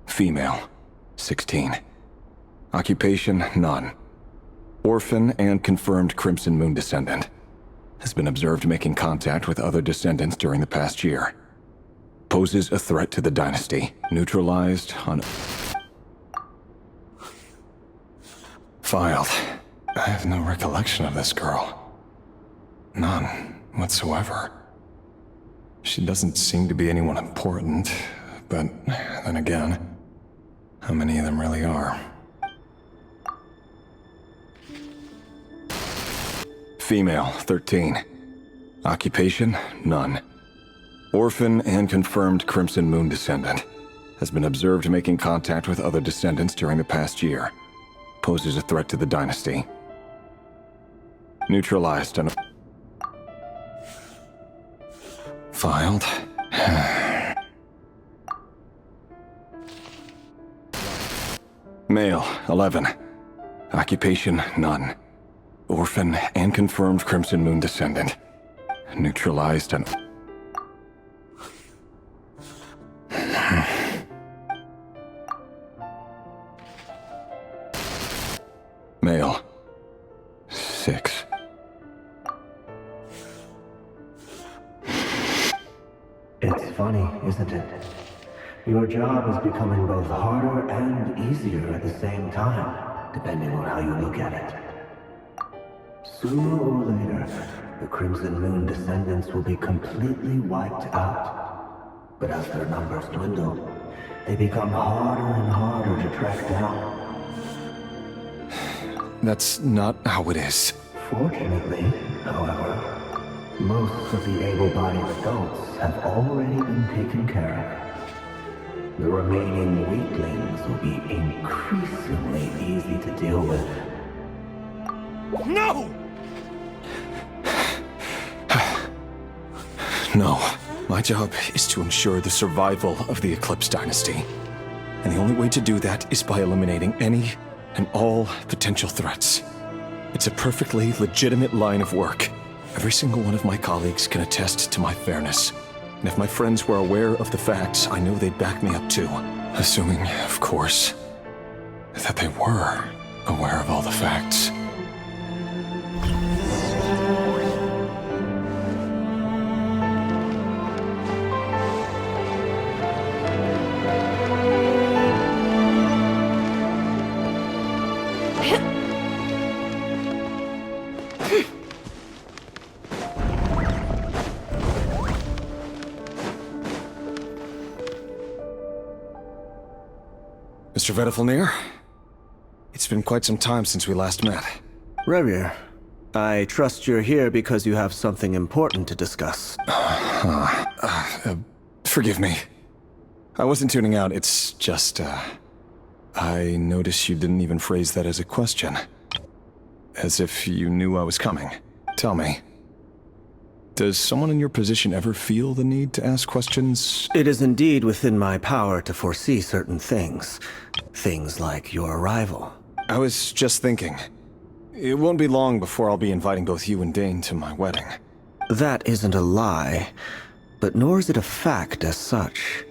Female, 16. Occupation, none. Orphan and confirmed Crimson Moon descendant. Has been observed making contact with other descendants during the past year. Poses a threat to the dynasty. Neutralized on... Filed. I have no recollection of this girl. None whatsoever. She doesn't seem to be anyone important, but then again, how many of them really are? Female, 13. Occupation, none. Orphan and confirmed Crimson Moon descendant. Has been observed making contact with other descendants during the past year. Poses a threat to the dynasty. Neutralized on... Filed. Male, 11. Occupation, none. Orphan and confirmed Crimson Moon descendant. Neutralized on... Male, 6. It's funny, isn't it? Your job is becoming both harder and easier at the same time, depending on how you look at it. Sooner or later, the Crimson Moon descendants will be completely wiped out. But as their numbers dwindle, they become harder and harder to track down. That's not how it is. Fortunately, however, most of the able-bodied adults have already been taken care of. The remaining weaklings will be increasingly easy to deal with. No! No. My job is to ensure the survival of the Eclipse Dynasty. And the only way to do that is by eliminating any and all potential threats. It's a perfectly legitimate line of work. Every single one of my colleagues can attest to my fairness. And if my friends were aware of the facts, I know they'd back me up too. Assuming, of course, that they were aware of all the facts. Mr. Vedifalnir, it's been quite some time since we last met. Raizel, I trust you're here because you have something important to discuss. Forgive me. I wasn't tuning out, it's just, I noticed you didn't even phrase that as a question. As if you knew I was coming. Tell me, does someone in your position ever feel the need to ask questions? It is indeed within my power to foresee certain things. Things like your arrival. I was just thinking. It won't be long before I'll be inviting both you and Dane to my wedding. That isn't a lie, but nor is it a fact as such.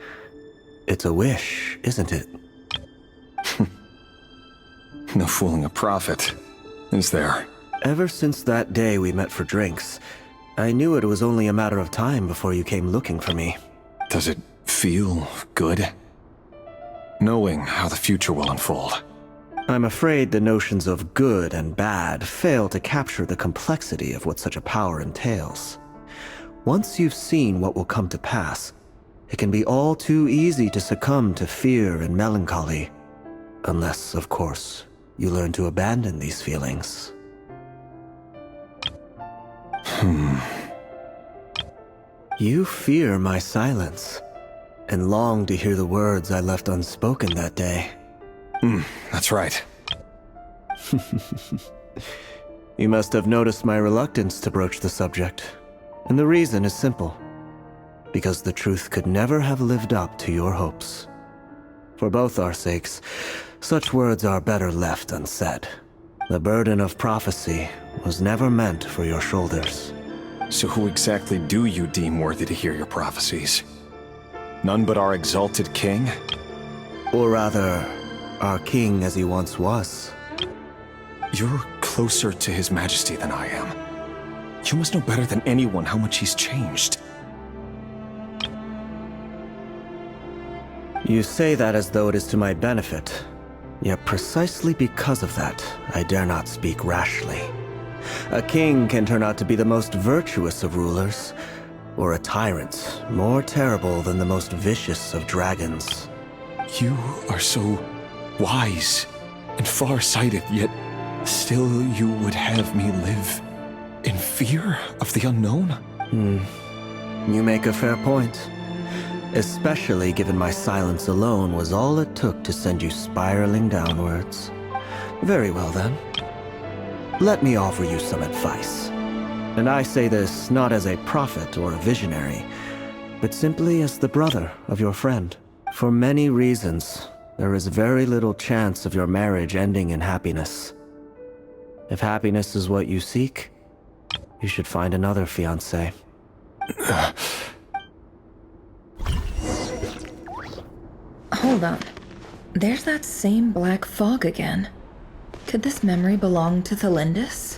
It's a wish, isn't it? No fooling a prophet, is there? Ever since that day we met for drinks, I knew it was only a matter of time before you came looking for me. Does it feel good? Knowing how the future will unfold. I'm afraid the notions of good and bad fail to capture the complexity of what such a power entails. Once you've seen what will come to pass, it can be all too easy to succumb to fear and melancholy. Unless, of course, you learn to abandon these feelings. You fear my silence, and long to hear the words I left unspoken that day. That's right. You must have noticed my reluctance to broach the subject. And the reason is simple. Because the truth could never have lived up to your hopes. For both our sakes, such words are better left unsaid. The burden of prophecy was never meant for your shoulders. So who exactly do you deem worthy to hear your prophecies? None but our exalted king? Or rather, our king as he once was. You're closer to his majesty than I am. You must know better than anyone how much he's changed. You say that as though it is to my benefit. Yet precisely because of that, I dare not speak rashly. A king can turn out to be the most virtuous of rulers, or a tyrant more terrible than the most vicious of dragons. You are so wise and far-sighted, yet still you would have me live in fear of the unknown? You make a fair point. Especially given my silence alone was all it took to send you spiraling downwards. Very well then. Let me offer you some advice. And I say this not as a prophet or a visionary, but simply as the brother of your friend. For many reasons, there is very little chance of your marriage ending in happiness. If happiness is what you seek, you should find another fiancé. Hold on. There's that same black fog again. Could this memory belong to Thelindis?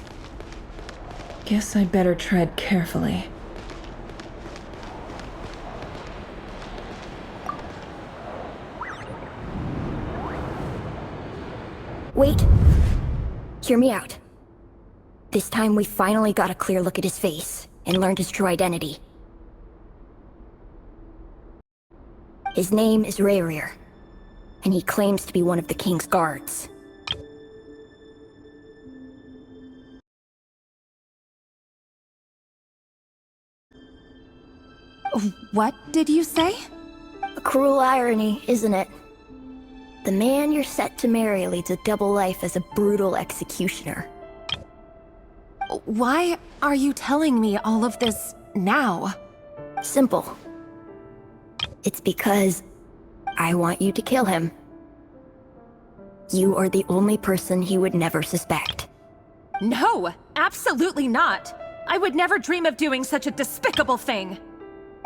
Guess I'd better tread carefully. Wait. Hear me out. This time we finally got a clear look at his face and learned his true identity. His name is Raizel. and he claims to be one of the king's guards. What did you say? A cruel irony, isn't it? The man you're set to marry leads a double life as a brutal executioner. Why are you telling me all of this now? Simple. It's because I want you to kill him. You are the only person he would never suspect. No, absolutely not. I would never dream of doing such a despicable thing.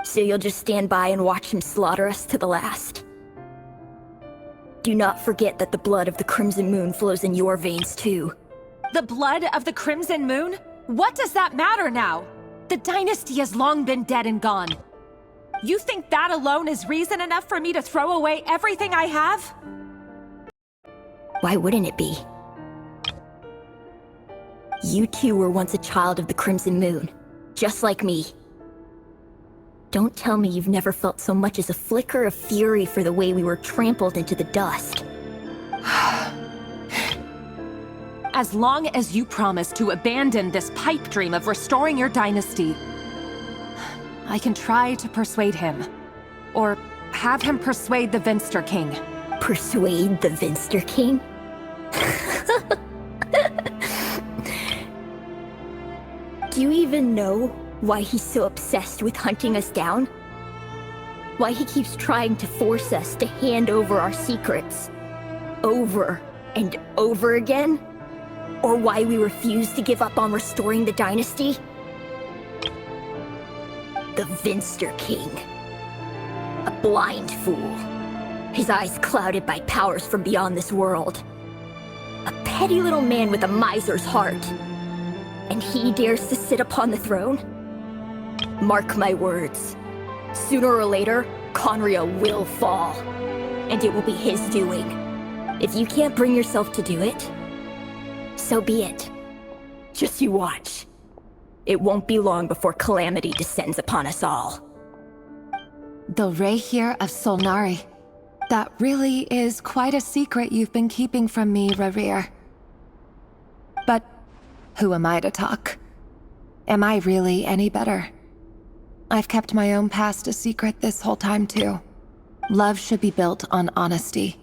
So you'll just stand by and watch him slaughter us to the last? Do not forget that the blood of the Crimson Moon flows in your veins too. The blood of the Crimson Moon? What does that matter now? The dynasty has long been dead and gone. You think that alone is reason enough for me to throw away everything I have? Why wouldn't it be? You two were once a child of the Crimson Moon, just like me. Don't tell me you've never felt so much as a flicker of fury for the way we were trampled into the dust. As long as you promise to abandon this pipe dream of restoring your dynasty, I can try to persuade him. Or have him persuade the Vinster King. Persuade the Vinster King? Do you even know why he's so obsessed with hunting us down? Why he keeps trying to force us to hand over our secrets? Over and over again? Or why we refuse to give up on restoring the dynasty? The Vinster King. A blind fool. His eyes clouded by powers from beyond this world. A petty little man with a miser's heart. And he dares to sit upon the throne? Mark my words. Sooner or later, khaenri'ah will fall. And it will be his doing. If you can't bring yourself to do it, so be it. Just you watch. It won't be long before calamity descends upon us all. The Raizel of Solnari. That really is quite a secret you've been keeping from me, Raizel. But who am I to talk? Am I really any better? I've kept my own past a secret this whole time too. Love should be built on honesty.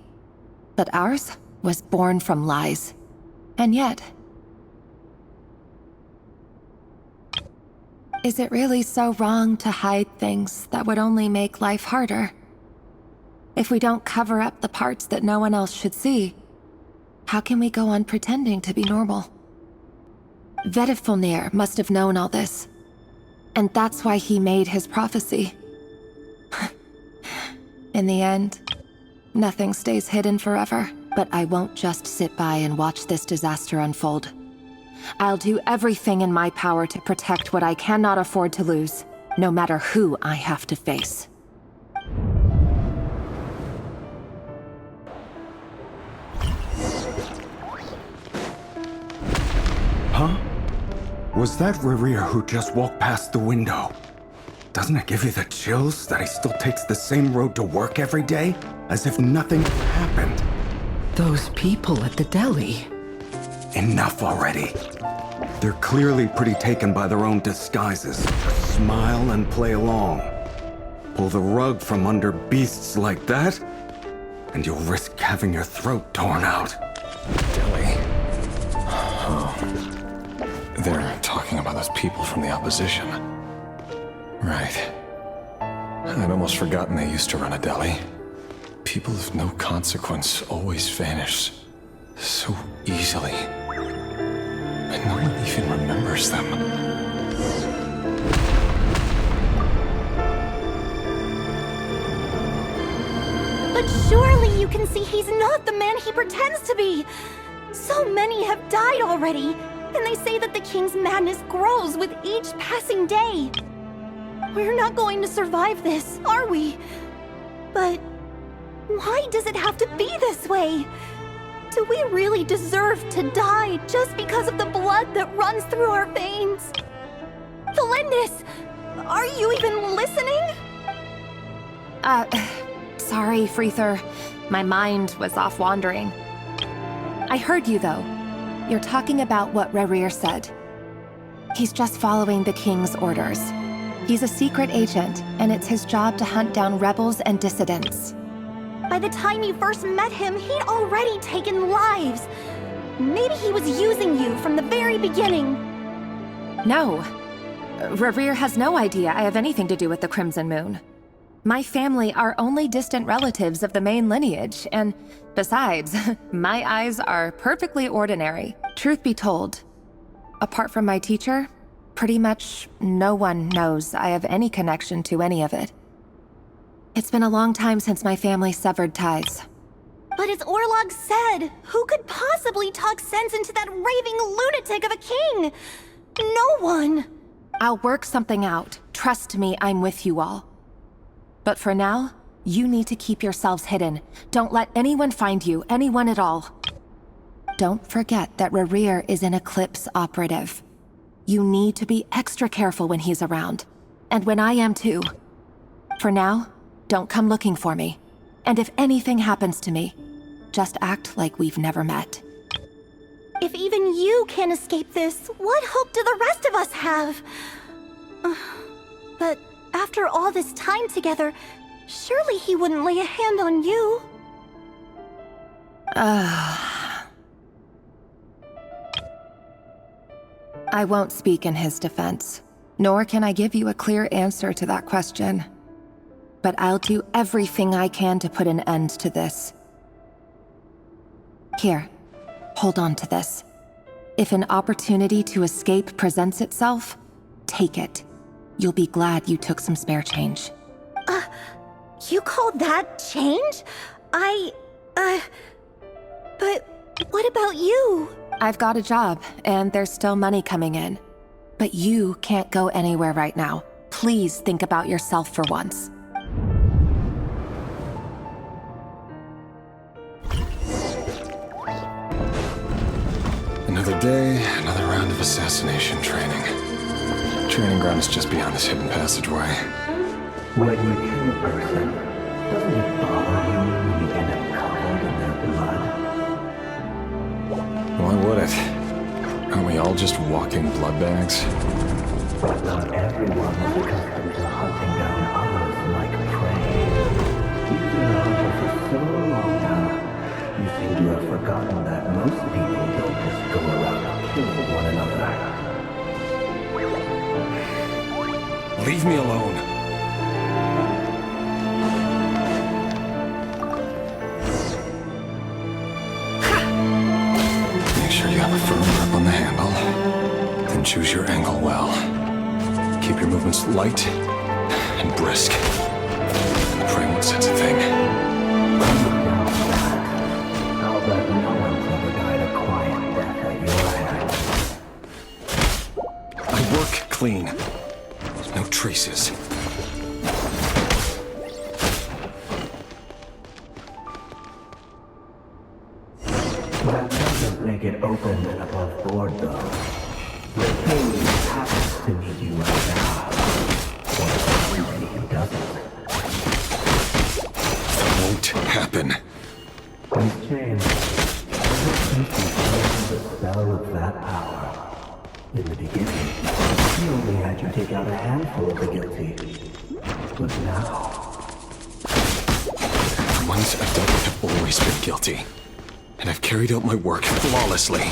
But ours was born from lies. And yet... Is it really so wrong to hide things that would only make life harder? If we don't cover up the parts that no one else should see, how can we go on pretending to be normal? Vedifulnir must have known all this. And that's why he made his prophecy. In the end, nothing stays hidden forever. But I won't just sit by and watch this disaster unfold. I'll do everything in my power to protect what I cannot afford to lose, no matter who I have to face. Huh? Was that Raizel who just walked past the window? Doesn't it give you the chills that he still takes the same road to work every day? As if nothing happened. Those people at the deli. Enough already. They're clearly pretty taken by their own disguises. Smile and play along. Pull the rug from under beasts like that, and you'll risk having your throat torn out. Deli. Oh. They're talking about those people from the opposition. Right. I'd almost forgotten they used to run a deli. People of no consequence always vanish so easily. And no one even remembers them. But surely you can see he's not the man he pretends to be! So many have died already, and they say that the king's madness grows with each passing day. We're not going to survive this, are we? But why does it have to be this way? Do we really deserve to die just because of the blood that runs through our veins? Felindis, are you even listening? Sorry, Freether. My mind was off wandering. I heard you, though. You're talking about what Raizel said. He's just following the King's orders. He's a secret agent, and it's his job to hunt down rebels and dissidents. By the time you first met him, he'd already taken lives. Maybe he was using you from the very beginning. No. Raizel has no idea I have anything to do with the Crimson Moon. My family are only distant relatives of the main lineage, and besides, my eyes are perfectly ordinary. Truth be told, apart from my teacher, pretty much no one knows I have any connection to any of it. It's been a long time since my family severed ties. But as Orlog said, who could possibly talk sense into that raving lunatic of a king? No one. I'll work something out. Trust me, I'm with you all. But for now, you need to keep yourselves hidden. Don't let anyone find you, anyone at all. Don't forget that Raizel is an Eclipse operative. You need to be extra careful when he's around. And when I am too. For now, don't come looking for me. And if anything happens to me, just act like we've never met. If even you can't escape this, what hope do the rest of us have? But after all this time together, surely he wouldn't lay a hand on you. I won't speak in his defense, nor can I give you a clear answer to that question. But I'll do everything I can to put an end to this. Here, hold on to this. If an opportunity to escape presents itself, take it. You'll be glad you took some spare change. You call that change? But what about you? I've got a job, and there's still money coming in. But you can't go anywhere right now. Please think about yourself for once. Another day, another round of assassination training. Training ground is just beyond this hidden passageway. When you kill a person, doesn't it bother you when you end up covered in their blood? Why would it? Aren't we all just walking blood bags? But not everyone is accustomed to hunting down others like prey. You've been a hunter for so long now, you seem to have forgotten that most people don't just go around killing one another. Leave me alone. Make sure you have a firm grip on the handle. Then choose your angle well. Keep your movements light and brisk. And the prey won't sense a thing. I'll bet no one's ever died a quiet death at your hands. I work clean. No traces. That doesn't make it open and above board, though. The king happens to need you right now. Or somebody who doesn't. That won't happen. These chains, ever since you found the spell of that power. In the beginning, he only had you take out a handful of the guilty. But now... For once, adults have always been guilty. And I've carried out my work flawlessly.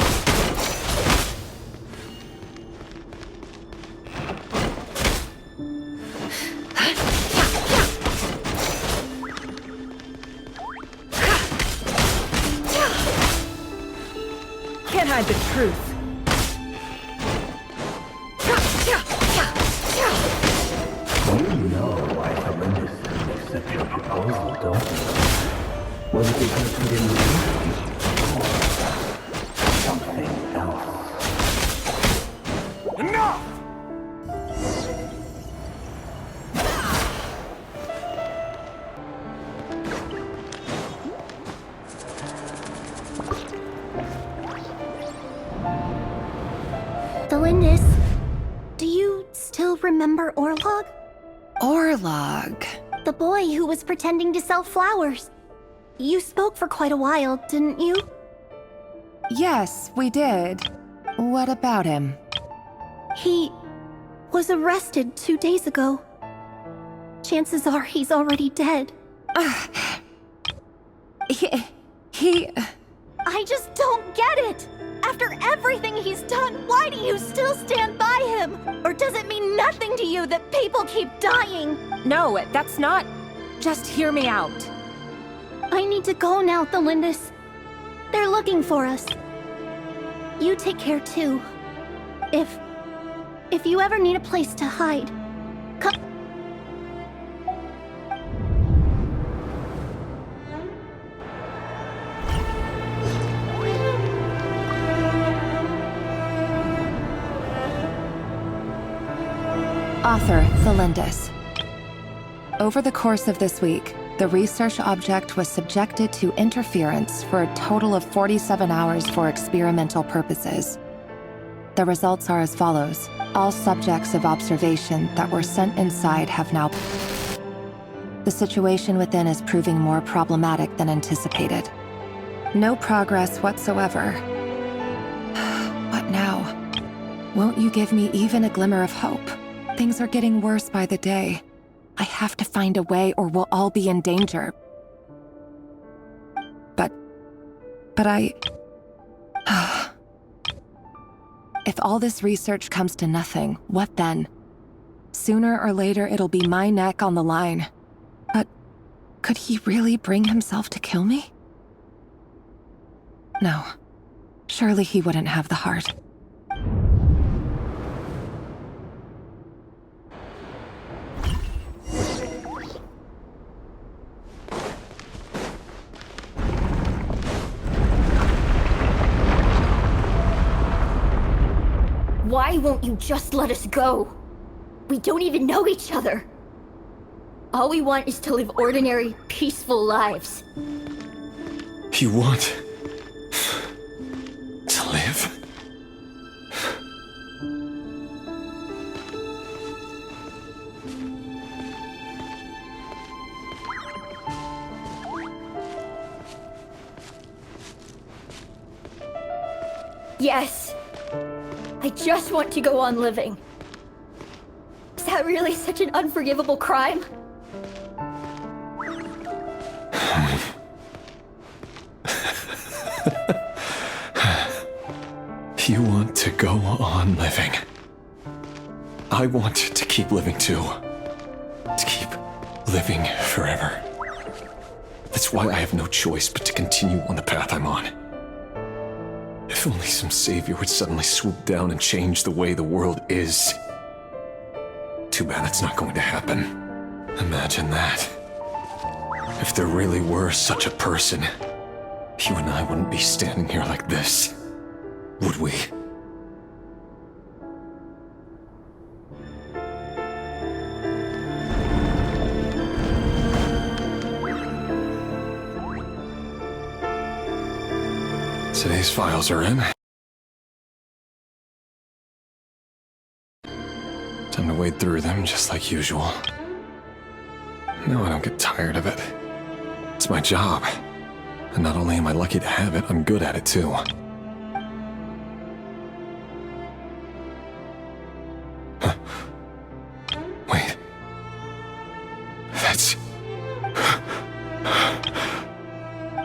Can't hide the truth. You know I horrendously accept your proposal, don't you? Was it because you didn't believe me? Or something else? Enough! Valindis, do you still remember Orlog? Orlog. The boy who was pretending to sell flowers. you spoke for quite a while, didn't you? Yes, we did. What about him? He was arrested 2 days ago. Chances are he's already dead. He... I just don't get it! After everything he's done, why do you still stand by him? Or does it mean nothing to you that people keep dying? No, that's not... Just hear me out. I need to go now, Thelindis. They're looking for us. You take care too. If you ever need a place to hide, come... Author, Thelindis. Over the course of this week, the research object was subjected to interference for a total of 47 hours for experimental purposes. The results are as follows. All subjects of observation that were sent inside have now... The situation within is proving more problematic than anticipated. No progress whatsoever. What now? Won't you give me even a glimmer of hope? Things are getting worse by the day. I have to find a way or we'll all be in danger. But I... If all this research comes to nothing, what then? Sooner or later it'll be my neck on the line. But could he really bring himself to kill me? No. Surely he wouldn't have the heart. Why won't you just let us go? We don't even know each other. All we want is to live ordinary, peaceful lives. You want... to live? Yes. I just want to go on living. Is that really such an unforgivable crime? You want to go on living. I want to keep living too. To keep living forever. That's why I have no choice but to continue on the path I'm on. If only some savior would suddenly swoop down and change the way the world is. Too bad that's not going to happen. Imagine that. If there really were such a person, you and I wouldn't be standing here like this, would we? Today's files are in. Time to wade through them just like usual. No, I don't get tired of it. It's my job. And not only am I lucky to have it, I'm good at it too. Huh. Wait. That's...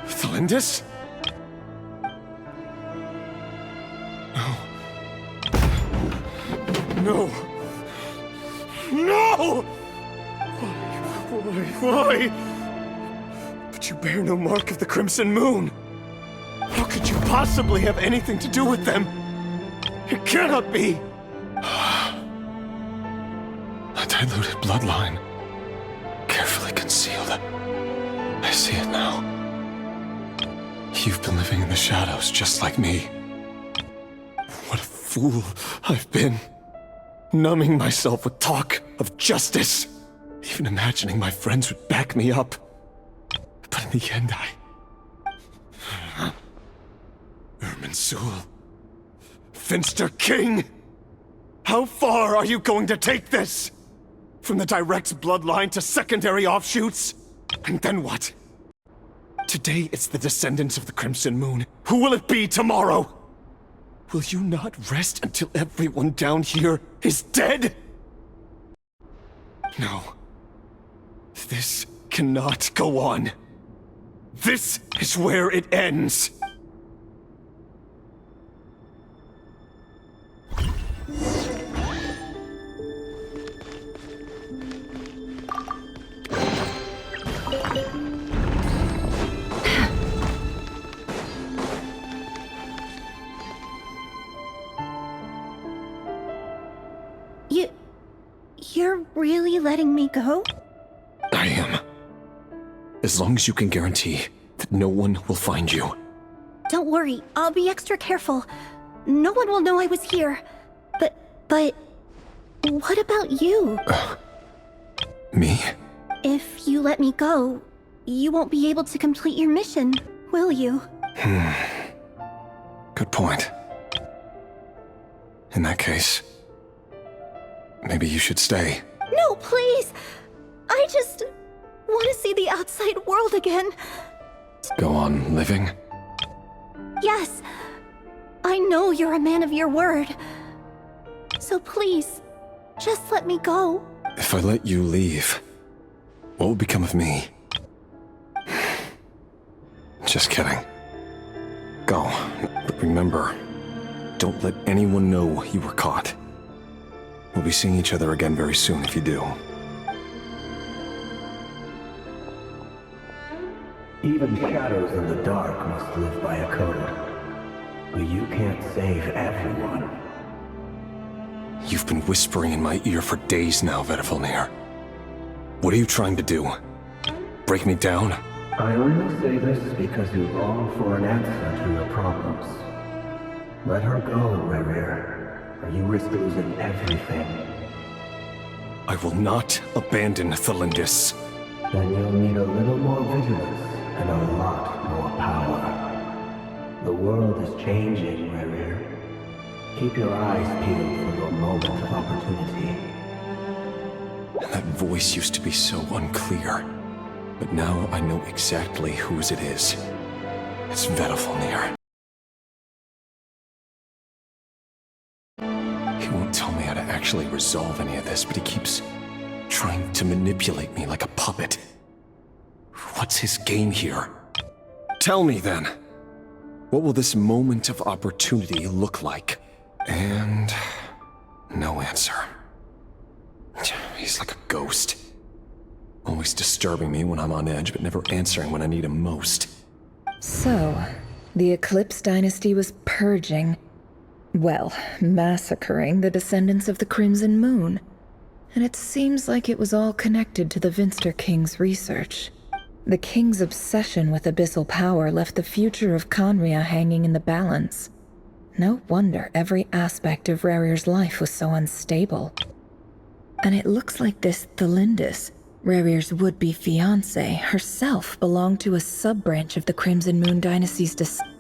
Thelindis? No! No! Why? But you bear no mark of the Crimson Moon. How could you possibly have anything to do with them? It cannot be! A diluted bloodline. Carefully concealed. I see it now. You've been living in the shadows just like me. What a fool I've been. Numbing myself with talk of justice. Even imagining my friends would back me up. But in the end, Irminsul. Finster King! How far are you going to take this? From the direct bloodline to secondary offshoots? And then what? today it's the descendants of the Crimson Moon, who will it be tomorrow? Will you not rest until everyone down here is dead? No. This cannot go on. This is where it ends. You're really letting me go? I am. As long as you can guarantee that no one will find you. Don't worry, I'll be extra careful. No one will know I was here. But what about you? Me? If you let me go, you won't be able to complete your mission, will you? Good point. In that case, maybe you should stay. No, please! I just want to see the outside world again. Go on living? Yes. I know you're a man of your word. So please, just let me go. If I let you leave, what will become of me? Just kidding. Go. But remember, don't let anyone know you were caught. We'll be seeing each other again very soon if you do. Even shadows in the dark must live by a code. But you can't save everyone. You've been whispering in my ear for days now, Vedifalnir. What are you trying to do? Break me down? I only say this because you long for an answer to your problems. Let her go, Raizel, or you risk losing everything. I will not abandon Thalindis. Then you'll need a little more vigilance and a lot more power. The world is changing, Raizel. Keep your eyes peeled for your moment of opportunity. That voice used to be so unclear, but now I know exactly whose it is. It's Vedifalnir. He won't tell me how to actually resolve any of this, but he keeps trying to manipulate me like a puppet. What's his game here? Tell me then. What will this moment of opportunity look like? And no answer. He's like a ghost. Always disturbing me when I'm on edge, but never answering when I need him most. So, the Eclipse Dynasty was purging, well, massacring the descendants of the Crimson Moon. And it seems like it was all connected to the Vinster King's research. The King's obsession with abyssal power left the future of khaenri'ah hanging in the balance. No wonder every aspect of Rarir's life was so unstable. And it looks like this Thalindis, Rarir's would-be fiancé, herself belonged to a sub-branch of the Crimson Moon Dynasty's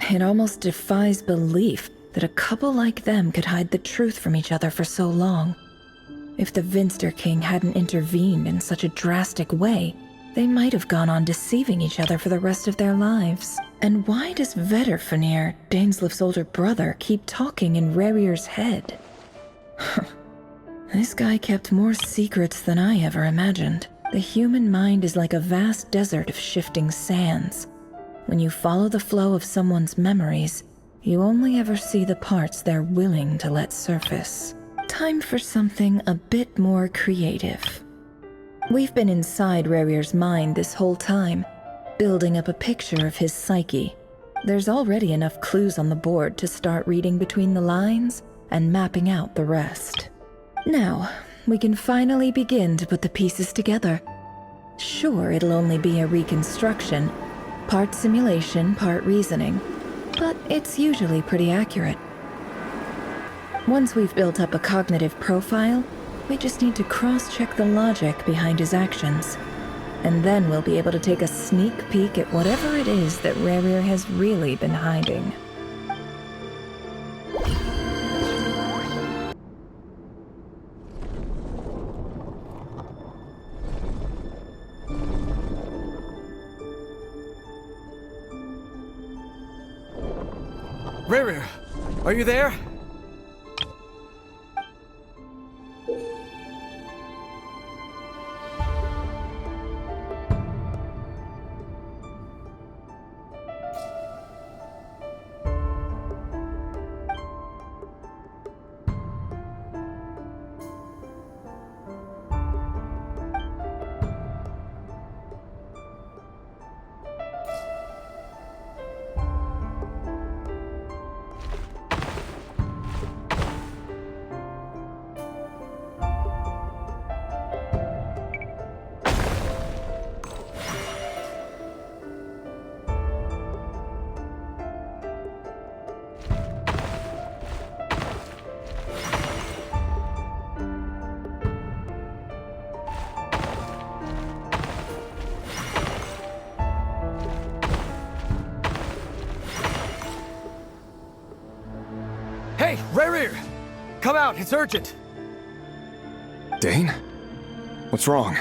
It almost defies belief that a couple like them could hide the truth from each other for so long. If the Vinster King hadn't intervened in such a drastic way, they might have gone on deceiving each other for the rest of their lives. And why does Vedifalnir, Dainslif's older brother, keep talking in Rarir's head? This guy kept more secrets than I ever imagined. The human mind is like a vast desert of shifting sands. When you follow the flow of someone's memories, you only ever see the parts they're willing to let surface. Time for something a bit more creative. We've been inside Rarir's mind this whole time, building up a picture of his psyche. There's already enough clues on the board to start reading between the lines and mapping out the rest. Now, we can finally begin to put the pieces together. Sure, it'll only be a reconstruction, part simulation, part reasoning, but it's usually pretty accurate. Once we've built up a cognitive profile, we just need to cross-check the logic behind his actions. And then we'll be able to take a sneak peek at whatever it is that Rarir has really been hiding. Raizel, are you there? Hey, Raizel! Come out, it's urgent! Dane? What's wrong?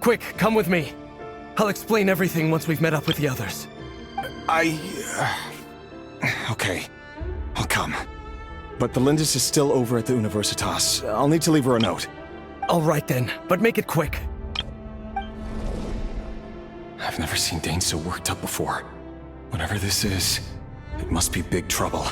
Quick, come with me. I'll explain everything once we've met up with the others. Okay. I'll come. But the Lindis is still over at the Universitas. I'll need to leave her a note. All right then, but make it quick. I've never seen Dane so worked up before. Whatever this is, it must be big trouble.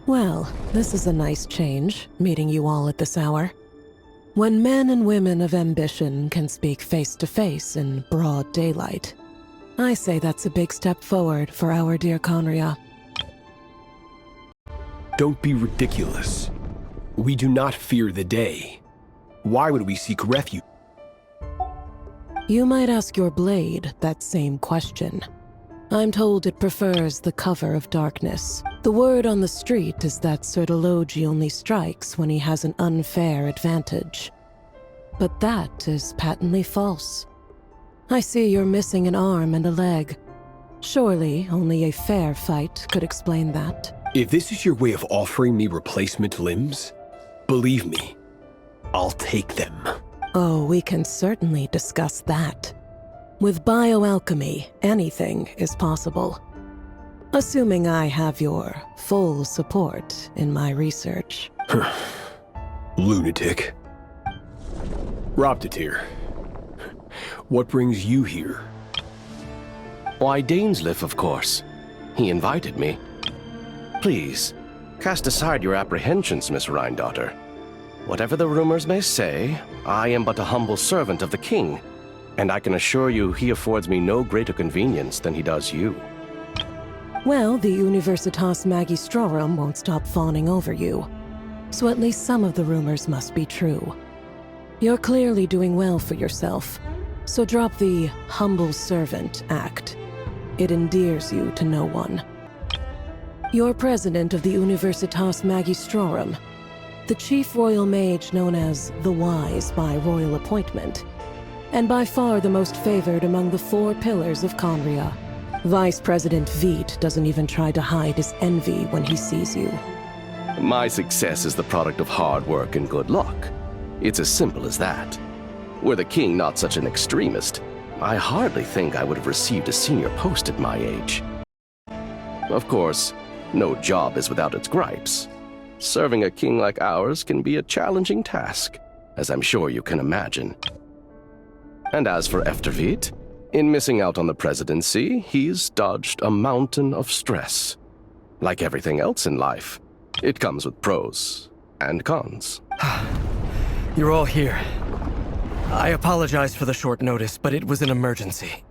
Well, this is a nice change, meeting you all at this hour. When men and women of ambition can speak face to face in broad daylight, I say that's a big step forward for our dear khaenri'ah. Don't be ridiculous. We do not fear the day. Why would we seek refuge? You might ask your blade that same question. I'm told it prefers the cover of darkness. The word on the street is that Sir Delogi only strikes when he has an unfair advantage. But that is patently false. I see you're missing an arm and a leg. Surely only a fair fight could explain that. If this is your way of offering me replacement limbs, believe me, I'll take them. Oh, we can certainly discuss that. With bioalchemy, anything is possible. Assuming I have your full support in my research. Lunatic. Robtatir, what brings you here? Why, Dainsleif, of course. He invited me. Please, cast aside your apprehensions, Miss Rhindaughter. Whatever the rumors may say, I am but a humble servant of the king, and I can assure you he affords me no greater convenience than he does you. Well, the Universitas Magistrorum won't stop fawning over you, so at least some of the rumors must be true. You're clearly doing well for yourself, so drop the humble servant act. It endears you to no one. You're president of the Universitas Magistrorum, the chief royal mage known as the Wise by royal appointment, and by far the most favored among the 4 pillars of khaenri'ah. Vice President Veit doesn't even try to hide his envy when he sees you. My success is the product of hard work and good luck. It's as simple as that. Were the king not such an extremist, I hardly think I would have received a senior post at my age. Of course, no job is without its gripes. Serving a king like ours can be a challenging task, as I'm sure you can imagine. And as for Eftervit, in missing out on the presidency, he's dodged a mountain of stress. Like everything else in life, it comes with pros and cons. You're all here. I apologize for the short notice, but it was an emergency.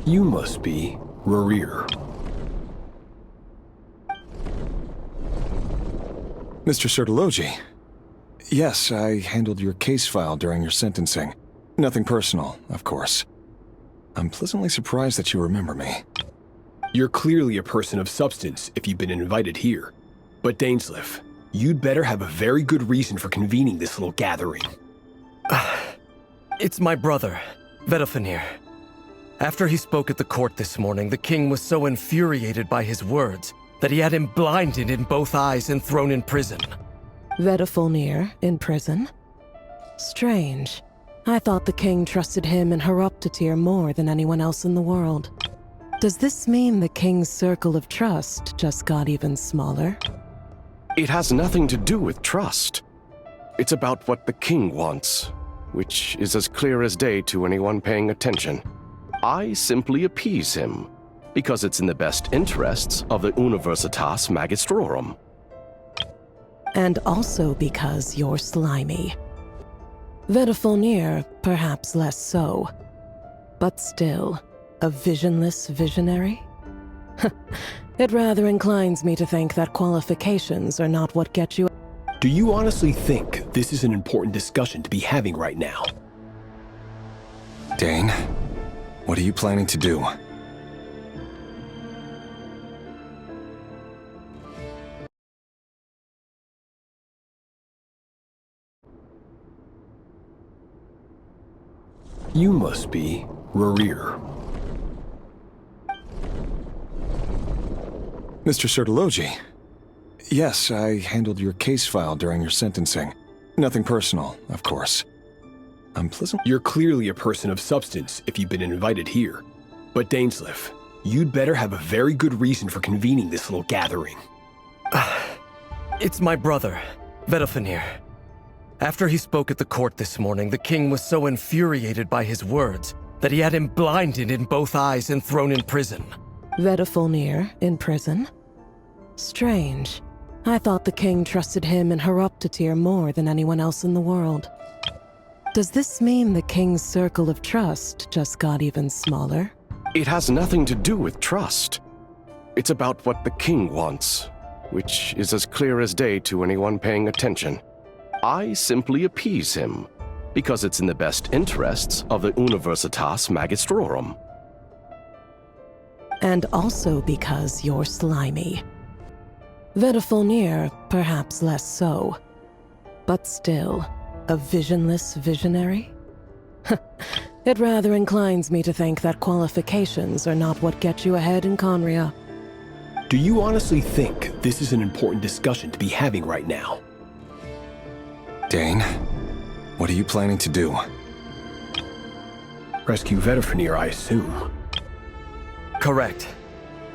You must be Raizel. Mr. Sertologi. Yes, I handled your case file during your sentencing. Nothing personal, of course. I'm pleasantly surprised that you remember me. You're clearly a person of substance if you've been invited here. But Dainsleif, you'd better have a very good reason for convening this little gathering. It's my brother, Vedofenir. After he spoke at the court this morning, the king was so infuriated by his words that he had him blinded in both eyes and thrown in prison. Vedofenir in prison? Strange. I thought the king trusted him and Heroptatir more than anyone else in the world. Does this mean the king's circle of trust just got even smaller? It has nothing to do with trust. It's about what the king wants, which is as clear as day to anyone paying attention. I simply appease him, because it's in the best interests of the Universitas Magistrorum. And also because you're slimy. Vedofenir, perhaps less so. But still, a visionless visionary? It rather inclines me to think that qualifications are not what get you. Do you honestly think this is an important discussion to be having right now? Dane, what are you planning to do? You must be Raizel. Mr. Sertologi. Yes, I handled your case file during your sentencing. Nothing personal, of course. I'm pleasant. You're clearly a person of substance if you've been invited here. But Dainsleif, you'd better have a very good reason for convening this little gathering. It's my brother, Vedofenir. After he spoke at the court this morning, the king was so infuriated by his words that he had him blinded in both eyes and thrown in prison. Vedofenir in prison? Strange. I thought the king trusted him and Heroptatir more than anyone else in the world. Does this mean the king's circle of trust just got even smaller? It has nothing to do with trust. It's about what the king wants, which is as clear as day to anyone paying attention. I simply appease him, because it's in the best interests of the Universitas Magistrorum. And also because you're slimy. Vedofenir, perhaps less so. But still, a visionless visionary? It rather inclines me to think that qualifications are not what get you ahead in khaenri'ah. Do you honestly think this is an important discussion to be having right now? Dane, what are you planning to do? Rescue Vedofenir, I assume. Correct.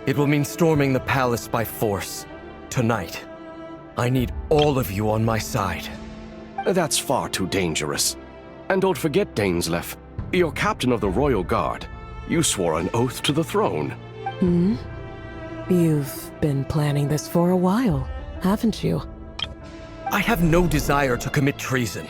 It will mean storming the palace by force. Tonight. I need all of you on my side. That's far too dangerous. And don't forget, Dainsleif, you're captain of the Royal Guard. You swore an oath to the throne. You've been planning this for a while, haven't you? I have no desire to commit treason.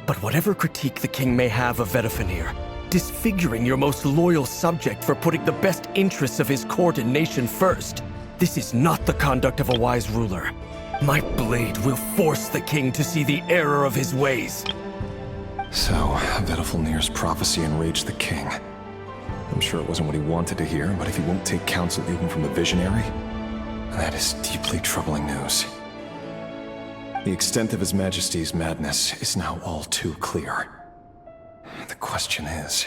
But whatever critique the king may have of Vedofenir, disfiguring your most loyal subject for putting the best interests of his court and nation first, this is not the conduct of a wise ruler. My blade will force the king to see the error of his ways. So, Vedofenir's prophecy enraged the king. I'm sure it wasn't what he wanted to hear, but if he won't take counsel even from the visionary, that is deeply troubling news. The extent of His Majesty's madness is now all too clear. The question is,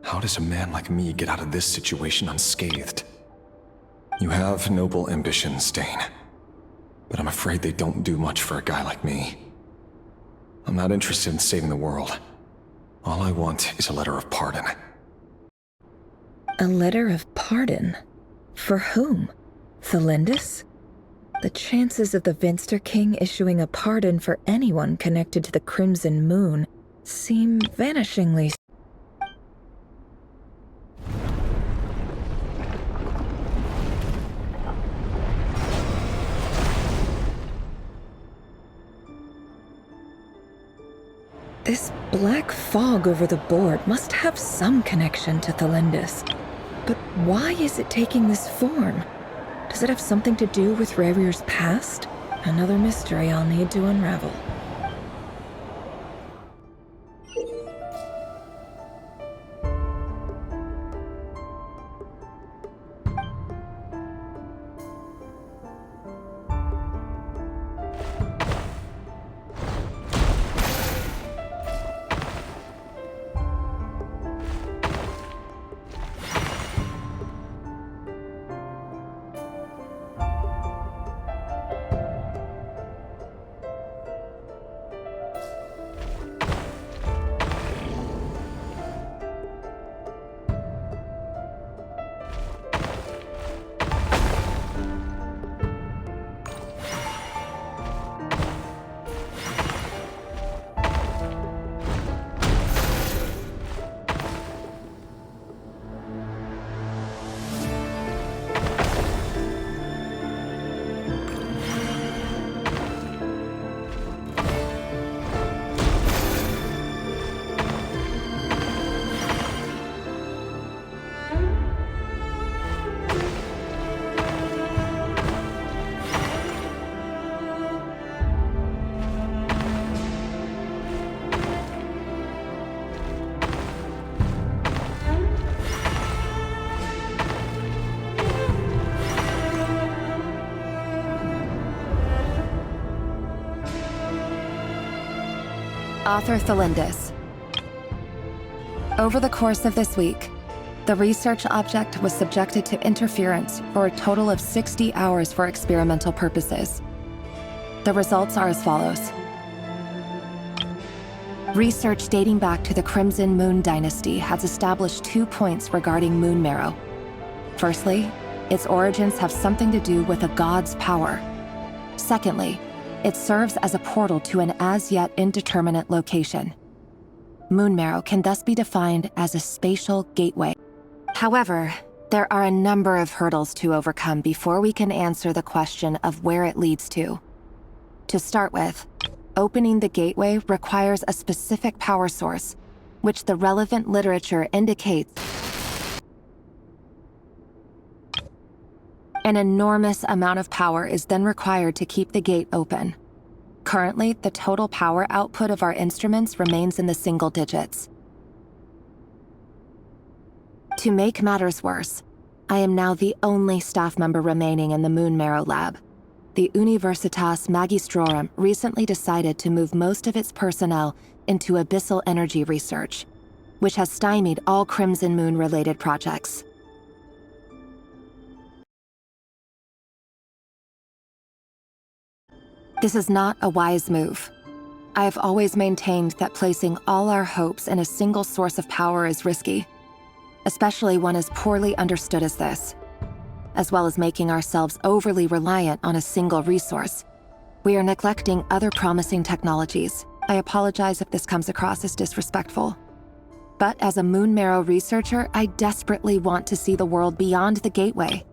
How does a man like me get out of this situation unscathed? You have noble ambitions, Dane. But I'm afraid they don't do much for a guy like me. I'm not interested in saving the world. All I want is a letter of pardon. A letter of pardon? For whom? Thelindis? The chances of the Vinster King issuing a pardon for anyone connected to the Crimson Moon seem vanishingly... This black fog over the board must have some connection to Thelindis. But why is it taking this form? Does it have something to do with Rarir's past? Another mystery I'll need to unravel. Author Thelindis. Over the course of this week, the research object was subjected to interference for a total of 60 hours for experimental purposes. The results are as follows. Research dating back to the Crimson Moon Dynasty has established 2 points regarding moon marrow. Firstly, its origins have something to do with a god's power. Secondly, it serves as a portal to an as-yet indeterminate location. Moon marrow can thus be defined as a spatial gateway. However, there are a number of hurdles to overcome before we can answer the question of where it leads to. To start with, opening the gateway requires a specific power source, which the relevant literature indicates an enormous amount of power is then required to keep the gate open. Currently, the total power output of our instruments remains in the single digits. To make matters worse, I am now the only staff member remaining in the Moon Marrow lab. The Universitas Magistrorum recently decided to move most of its personnel into abyssal energy research, which has stymied all Crimson Moon-related projects. This is not a wise move. I have always maintained that placing all our hopes in a single source of power is risky, especially one as poorly understood as this. As well as making ourselves overly reliant on a single resource, we are neglecting other promising technologies. I apologize if this comes across as disrespectful. But as a Moon Marrow researcher, I desperately want to see the world beyond the gateway.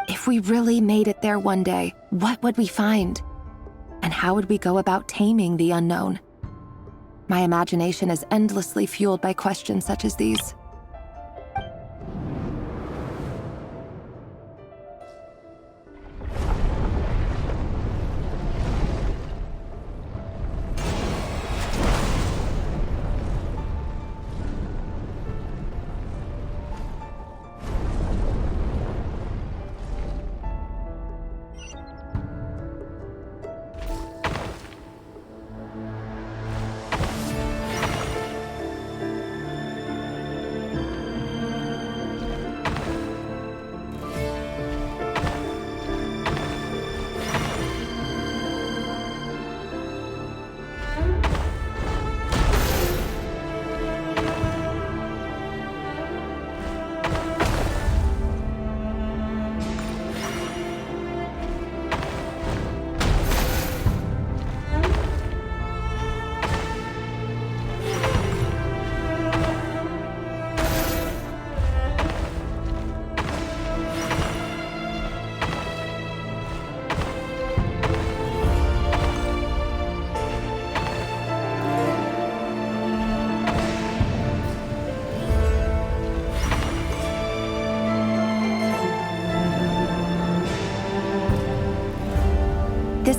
If we really made it there one day, what would we find? And how would we go about taming the unknown? My imagination is endlessly fueled by questions such as these.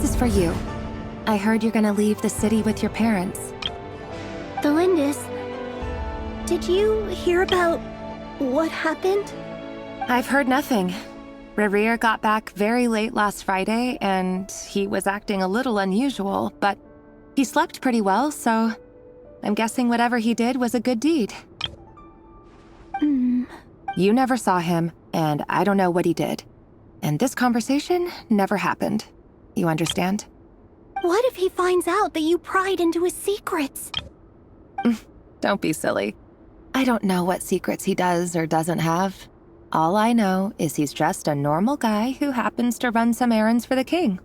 This is for you. I heard you're gonna leave the city with your parents. Delindis, did you hear about what happened? I've heard nothing. Raizel got back very late last Friday, and he was acting a little unusual, but he slept pretty well, so I'm guessing whatever he did was a good deed. You never saw him, and I don't know what he did. And this conversation never happened. You understand? What if he finds out that you pried into his secrets? Don't be silly. I don't know what secrets he does or doesn't have. All I know is he's just a normal guy who happens to run some errands for the king.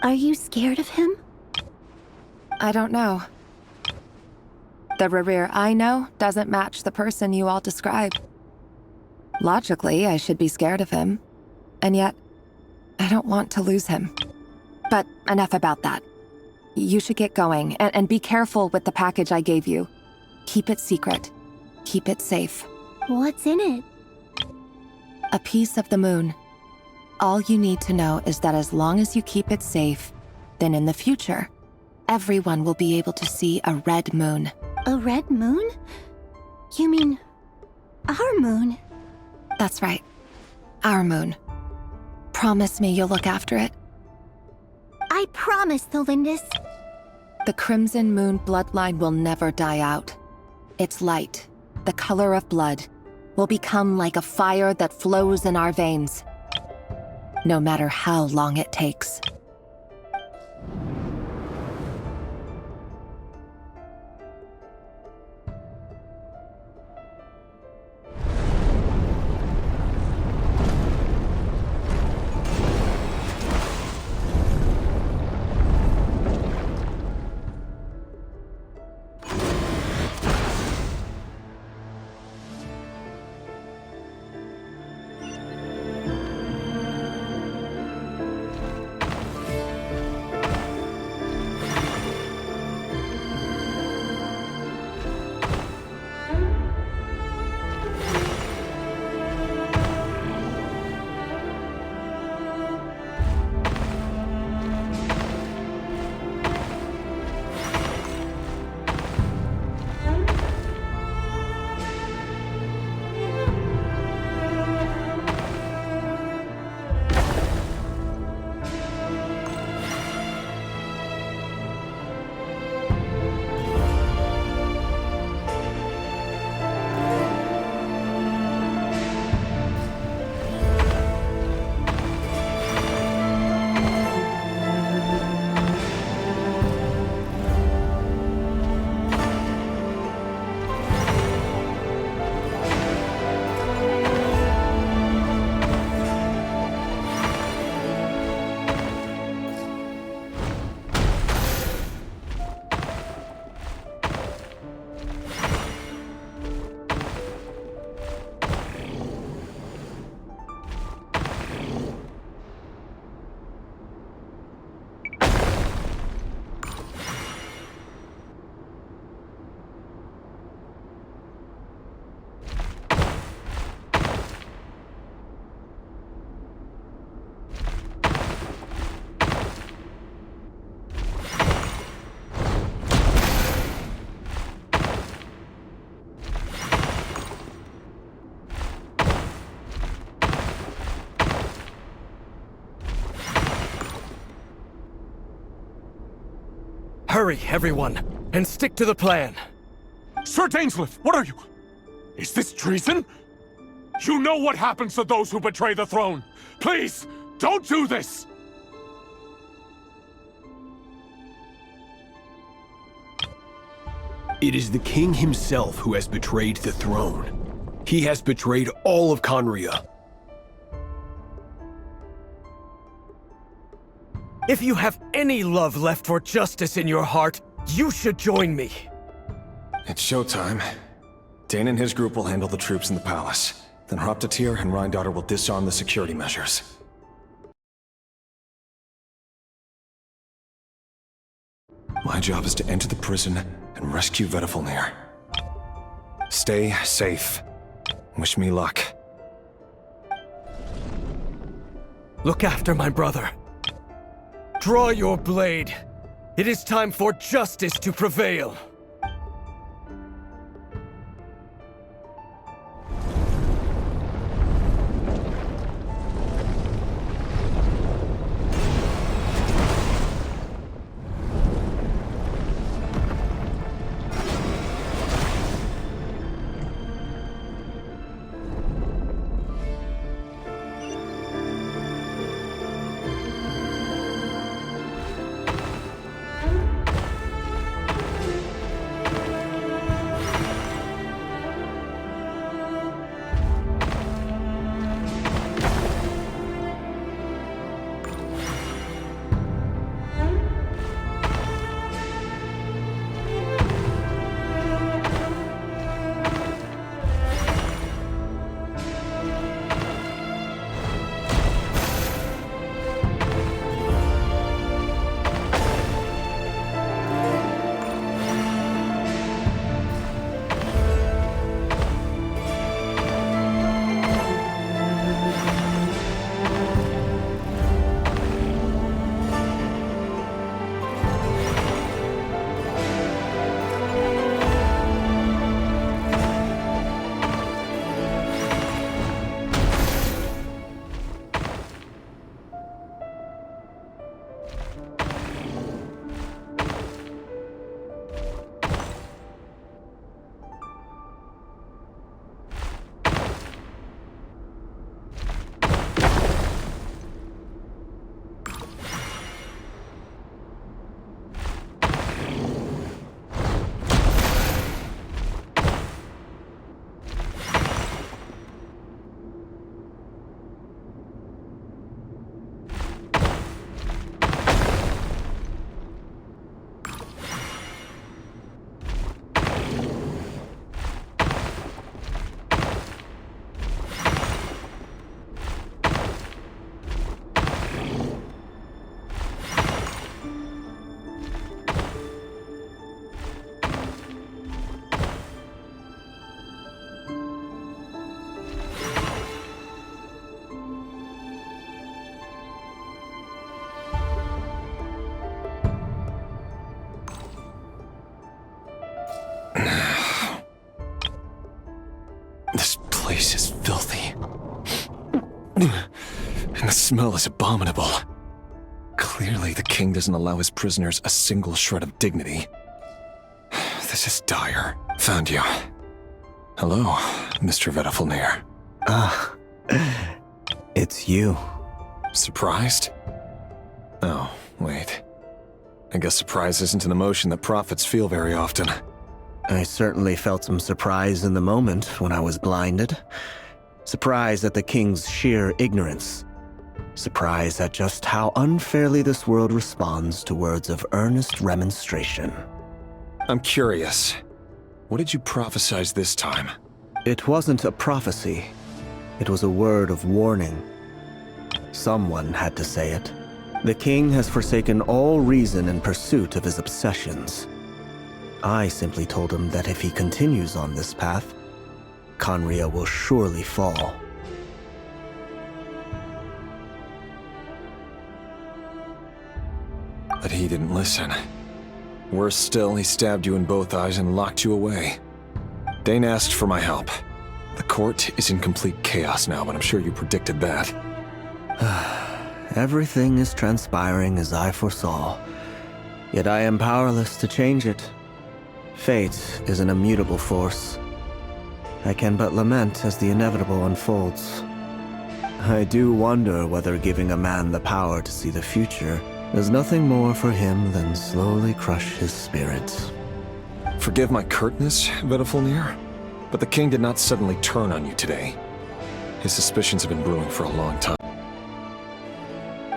Are you scared of him? I don't know. The Raizel I know doesn't match the person you all describe. Logically, I should be scared of him. And yet, I don't want to lose him. But enough about that. You should get going, and be careful with the package I gave you. Keep it secret. Keep it safe. What's in it? A piece of the moon. All you need to know is that as long as you keep it safe, then in the future, everyone will be able to see a red moon. A red moon? You mean our moon? That's right. Our moon. Promise me you'll look after it. I promise, Delindis. The Crimson Moon bloodline will never die out. Its light, the color of blood, will become like a fire that flows in our veins. No matter how long it takes. Hurry, everyone, and stick to the plan. Sir Dainsleif, what are you? Is this treason? You know what happens to those who betray the throne. Please, don't do this! It is the king himself who has betrayed the throne. He has betrayed all of khaenri'ah. If you have any love left for justice in your heart, you should join me. It's showtime. Dane and his group will handle the troops in the palace. Then Hraptatir and Reindotter will disarm the security measures. My job is to enter the prison and rescue Vedifalnir. Stay safe. Wish me luck. Look after my brother. Draw your blade. It is time for justice to prevail. This place is filthy. And the smell is abominable. Clearly, the king doesn't allow his prisoners a single shred of dignity. This is dire. Found you. Hello, Mr. Vedafilnir. It's you. Surprised? Oh, wait. I guess surprise isn't an emotion that prophets feel very often. I certainly felt some surprise in the moment when I was blinded. Surprise at the king's sheer ignorance. Surprise at just how unfairly this world responds to words of earnest remonstration. I'm curious. What did you prophesize this time? It wasn't a prophecy. It was a word of warning. Someone had to say it. The king has forsaken all reason in pursuit of his obsessions. I simply told him that if he continues on this path, khaenri'ah will surely fall. But he didn't listen. Worse still, he stabbed you in both eyes and locked you away. Dane asked for my help. The court is in complete chaos now, but I'm sure you predicted that. Everything is transpiring as I foresaw, yet I am powerless to change it. Fate is an immutable force. I can but lament as the inevitable unfolds. I do wonder whether giving a man the power to see the future is nothing more for him than slowly crush his spirit. Forgive my curtness, Vedafilnir, but the king did not suddenly turn on you today. His suspicions have been brewing for a long time.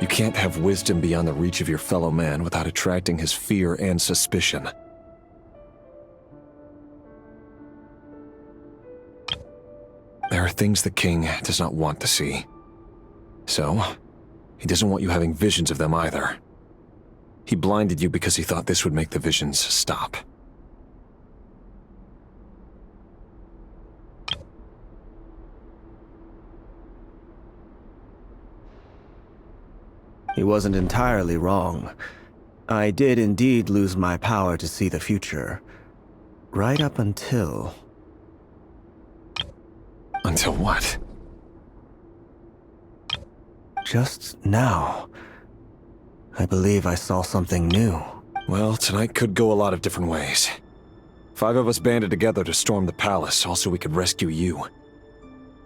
You can't have wisdom beyond the reach of your fellow man without attracting his fear and suspicion. There are things the king does not want to see. So, he doesn't want you having visions of them either. He blinded you because he thought this would make the visions stop. He wasn't entirely wrong. I did indeed lose my power to see the future. Right up until... Until what? Just now. I believe I saw something new. Well, tonight could go a lot of different ways. 5 of us banded together to storm the palace, also we could rescue you.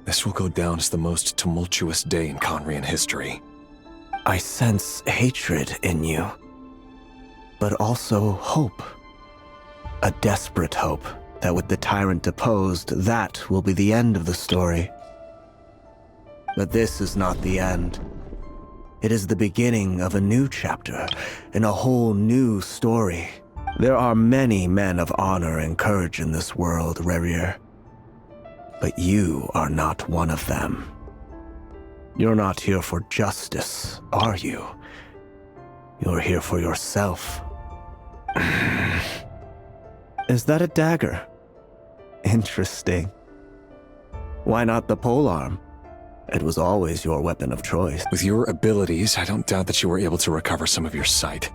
This will go down as the most tumultuous day in khaenri'ah history. I sense hatred in you, but also hope. A desperate hope that with the tyrant deposed, that will be the end of the story. But this is not the end. It is the beginning of a new chapter, in a whole new story. There are many men of honor and courage in this world, Raizel. But you are not one of them. You're not here for justice, are you? You're here for yourself. Is that a dagger? Interesting. Why not the polearm? It was always your weapon of choice. With your abilities, I don't doubt that you were able to recover some of your sight.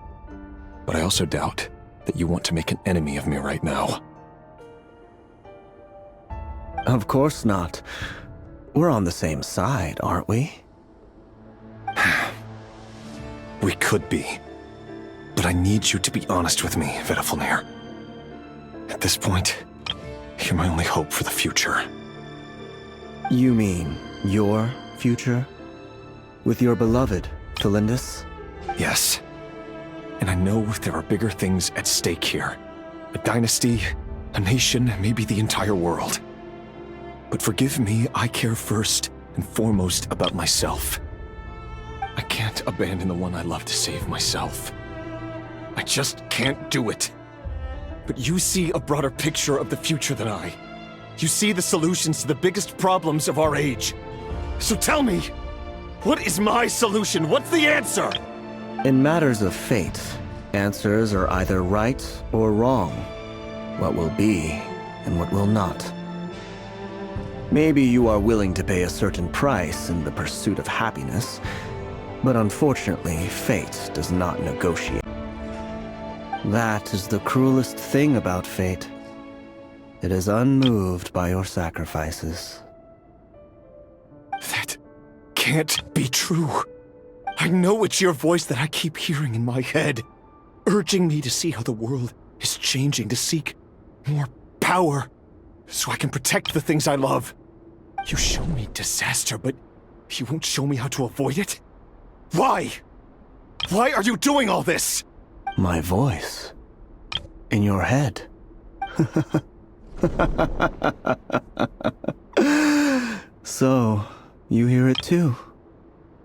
But I also doubt that you want to make an enemy of me right now. Of course not. We're on the same side, aren't we? We could be. But I need you to be honest with me, Vedafilnir. At this point, you're my only hope for the future. You mean your future? With your beloved, Thalindis? Yes. And I know there are bigger things at stake here. A dynasty, a nation, maybe the entire world. But forgive me, I care first and foremost about myself. I can't abandon the one I love to save myself. I just can't do it. But you see a broader picture of the future than I. You see the solutions to the biggest problems of our age. So tell me, what is my solution? What's the answer? In matters of fate, answers are either right or wrong. What will be and what will not. Maybe you are willing to pay a certain price in the pursuit of happiness, but unfortunately, fate does not negotiate. That is the cruelest thing about fate. It is unmoved by your sacrifices. That can't be true. I know it's your voice that I keep hearing in my head, urging me to see how the world is changing, to seek more power, so I can protect the things I love. You show me disaster, but you won't show me how to avoid it? Why? Why are you doing all this? My voice. In your head. So, you hear it too?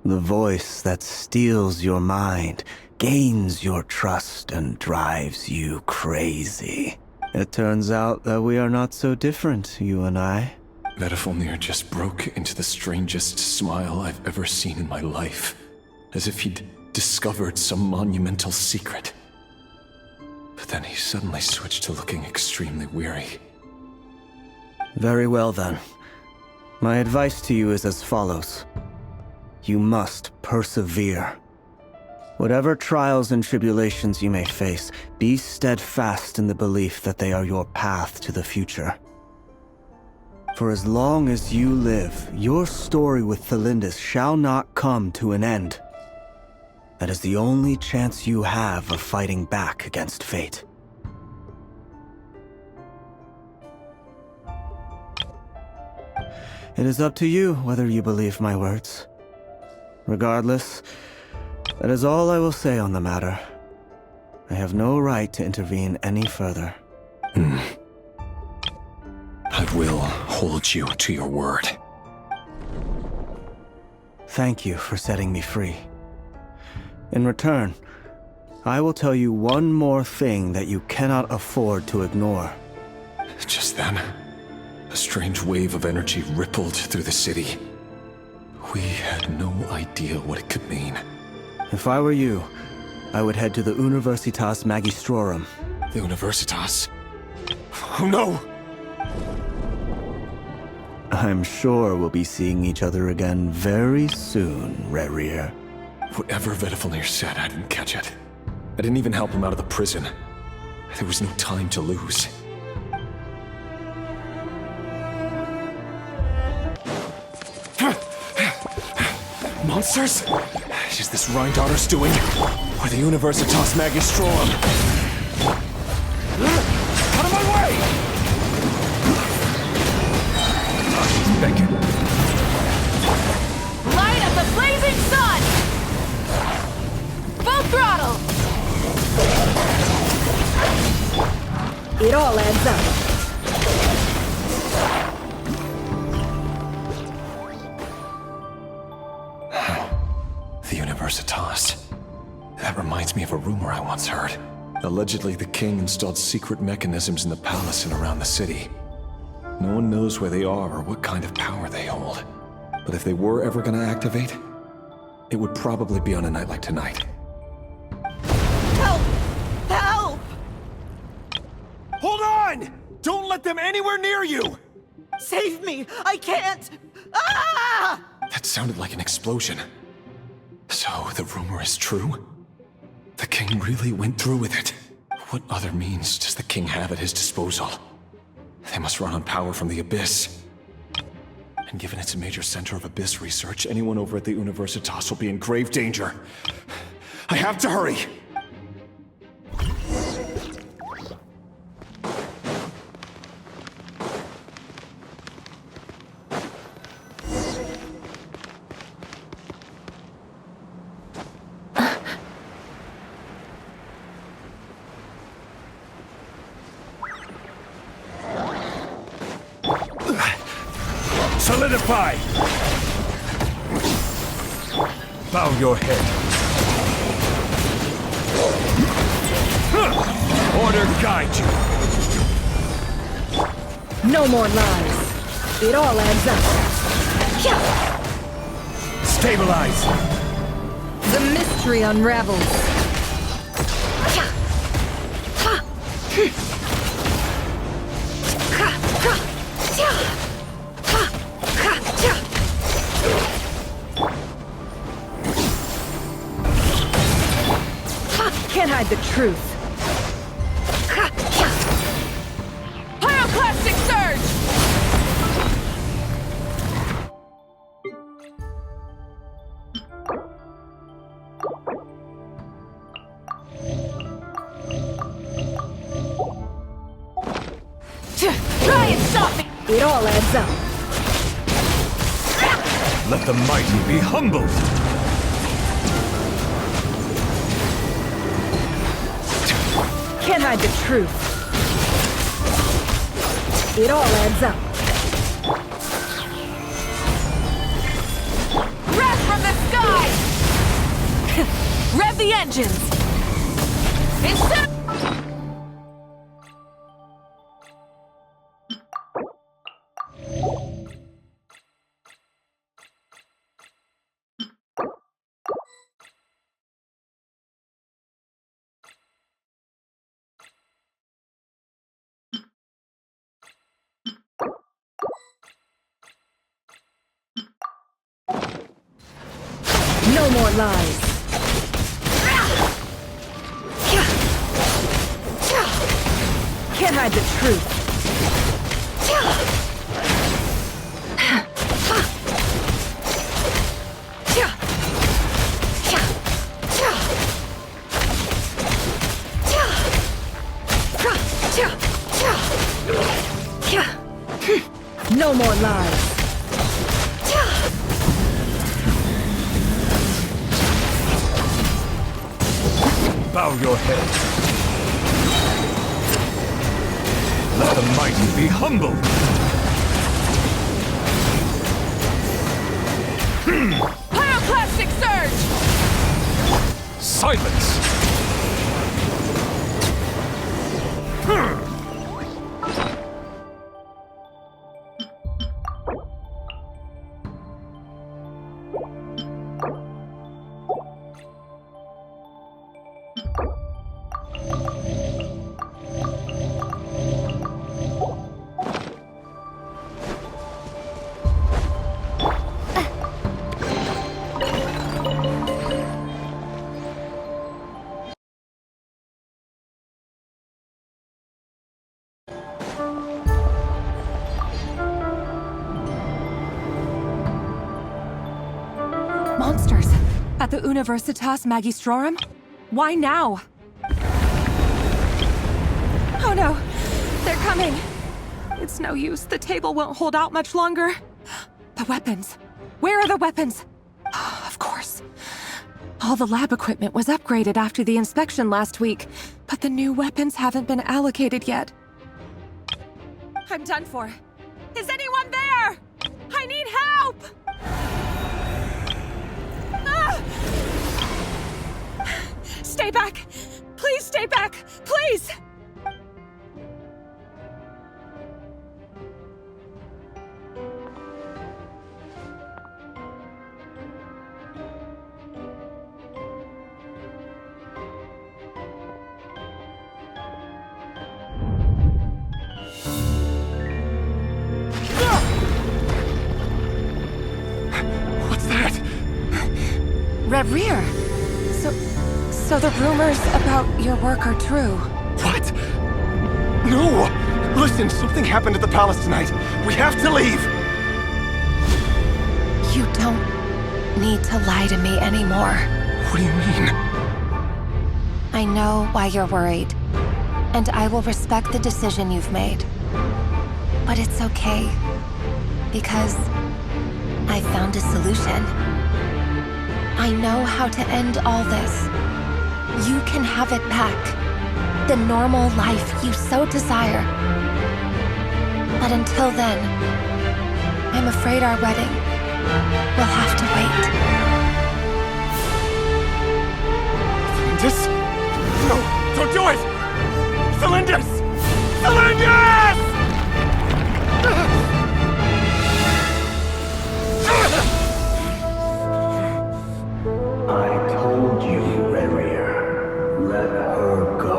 The voice that steals your mind, gains your trust, and drives you crazy. It turns out that we are not so different, you and I. Vedafilnir just broke into the strangest smile I've ever seen in my life, as if he'd discovered some monumental secret. But then he suddenly switched to looking extremely weary. Very well then. My advice to you is as follows. You must persevere. Whatever trials and tribulations you may face, be steadfast in the belief that they are your path to the future. For as long as you live, your story with Thalindis shall not come to an end. That is the only chance you have of fighting back against fate. It is up to you whether you believe my words. Regardless, that is all I will say on the matter. I have no right to intervene any further. I will hold you to your word. Thank you for setting me free. In return, I will tell you one more thing that you cannot afford to ignore. Just then, a strange wave of energy rippled through the city. We had no idea what it could mean. If I were you, I would head to the Universitas Magistrorum. The Universitas? Oh no! I'm sure we'll be seeing each other again very soon, Raizel. Whatever Vedifalnir said, I didn't catch it. I didn't even help him out of the prison. There was no time to lose. Monsters? Is this Rheindarter's doing? Or the Universitas Magistrorum? Out of my way! Beckon. Light of the blazing sun! Full throttle! It all adds up. The Universitas. That reminds me of a rumor I once heard. Allegedly, the king installed secret mechanisms in the palace and around the city. No one knows where they are or what kind of power they hold. But if they were ever gonna activate, it would probably be on a night like tonight. Help! Help! Hold on! Don't let them anywhere near you! Save me! I can't! Ah! That sounded like an explosion. So, the rumor is true? The king really went through with it? What other means does the king have at his disposal? They must run on power from the Abyss. And given it's a major center of Abyss research, anyone over at the Universitas will be in grave danger. I have to hurry! Solidify! Bow your head. Order guide you. No more lies. It all adds up. Stabilize. The mystery unravels. Can't hide the truth. Pyroclastic surge! Try and stop me! It all adds up. Let the mighty be humbled. Can't hide the truth. It all adds up. Wrath from the sky! Rev the engines! Instead No more lies. Can't hide the truth. No more lies. Bow your head. Let the mighty be humbled. Pyroclastic surge! Silence! Monsters! At the Universitas Magistrorum? Why now? Oh no! They're coming! It's no use. The table won't hold out much longer. The weapons. Where are the weapons? Of course. All the lab equipment was upgraded after the inspection last week, but the new weapons haven't been allocated yet. I'm done for. Is anyone there? I need help! Ah! Stay back! Please stay back! Please! Rear. So the rumors about your work are true. What? No! Listen, something happened at the palace tonight. We have to leave! You don't need to lie to me anymore. What do you mean? I know why you're worried, and I will respect the decision you've made. But it's okay, because I found a solution. I know how to end all this. You can have it back. The normal life you so desire. But until then, I'm afraid our wedding will have to wait. Celindus? No, don't do it! Celindus! Celindus! I told you, Raizel. Let her go.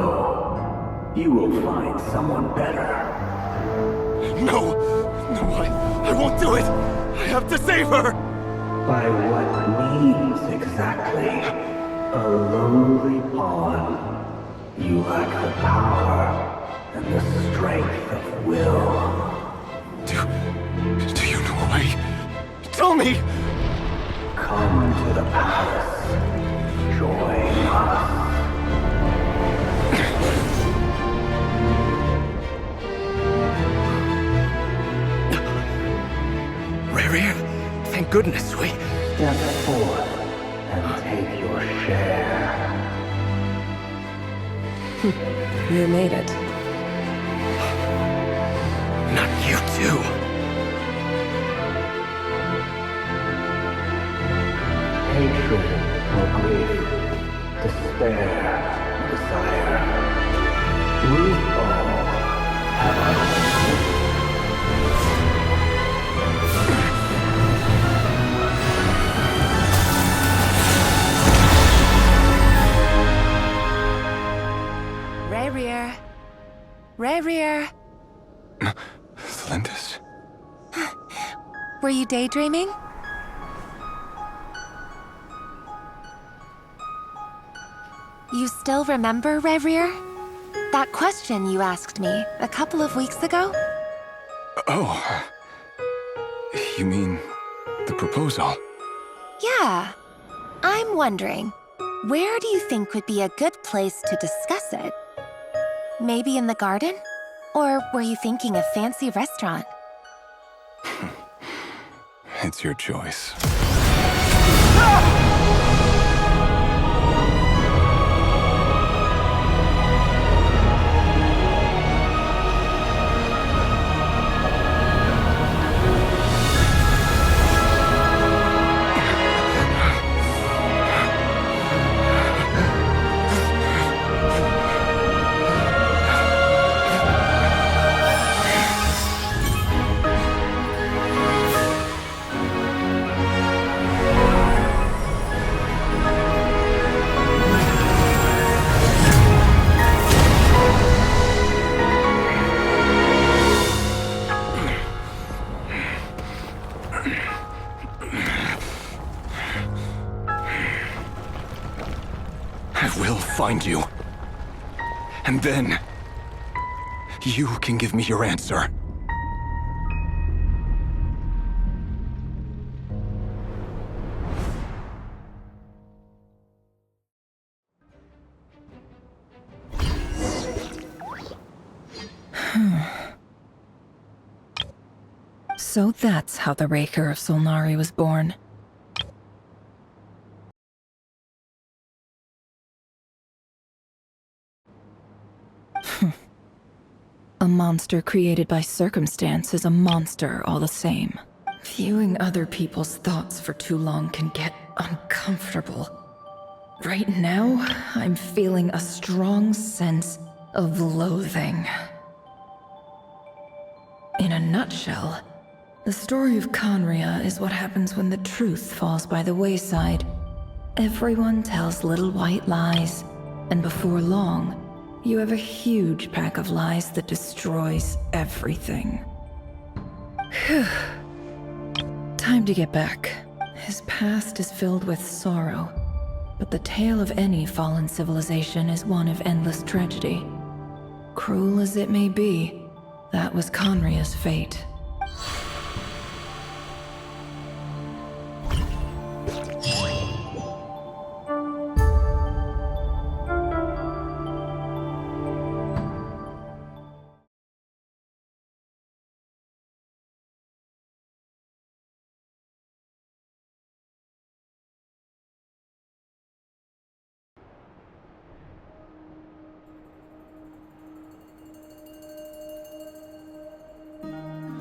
You will find someone better. No, I won't do it! I have to save her! By what means exactly? A lowly pawn. You lack the power and the strength of will. Do you know a way? Tell me! Come to the palace. Join us. Raizel, thank goodness we... Step forth and take your share. You made it. Not you too. Hatred or grief, despair or desire. We all have our own. Raizel. Celindus? Were you daydreaming? You still remember, Raizel? That question you asked me a couple of weeks ago? Oh. You mean the proposal? Yeah. I'm wondering, where do you think would be a good place to discuss it? Maybe in the garden? Or were you thinking a fancy restaurant? It's your choice. Find you. And then, you can give me your answer. So that's how the Raker of Solnari was born. A monster created by circumstance is a monster all the same. Viewing other people's thoughts for too long can get uncomfortable. Right now, I'm feeling a strong sense of loathing. In a nutshell, the story of khaenri'ah is what happens when the truth falls by the wayside. Everyone tells little white lies, and before long, you have a huge pack of lies that destroys everything. Phew. Time to get back. His past is filled with sorrow, but the tale of any fallen civilization is one of endless tragedy. Cruel as it may be, that was khaenri'ah's fate.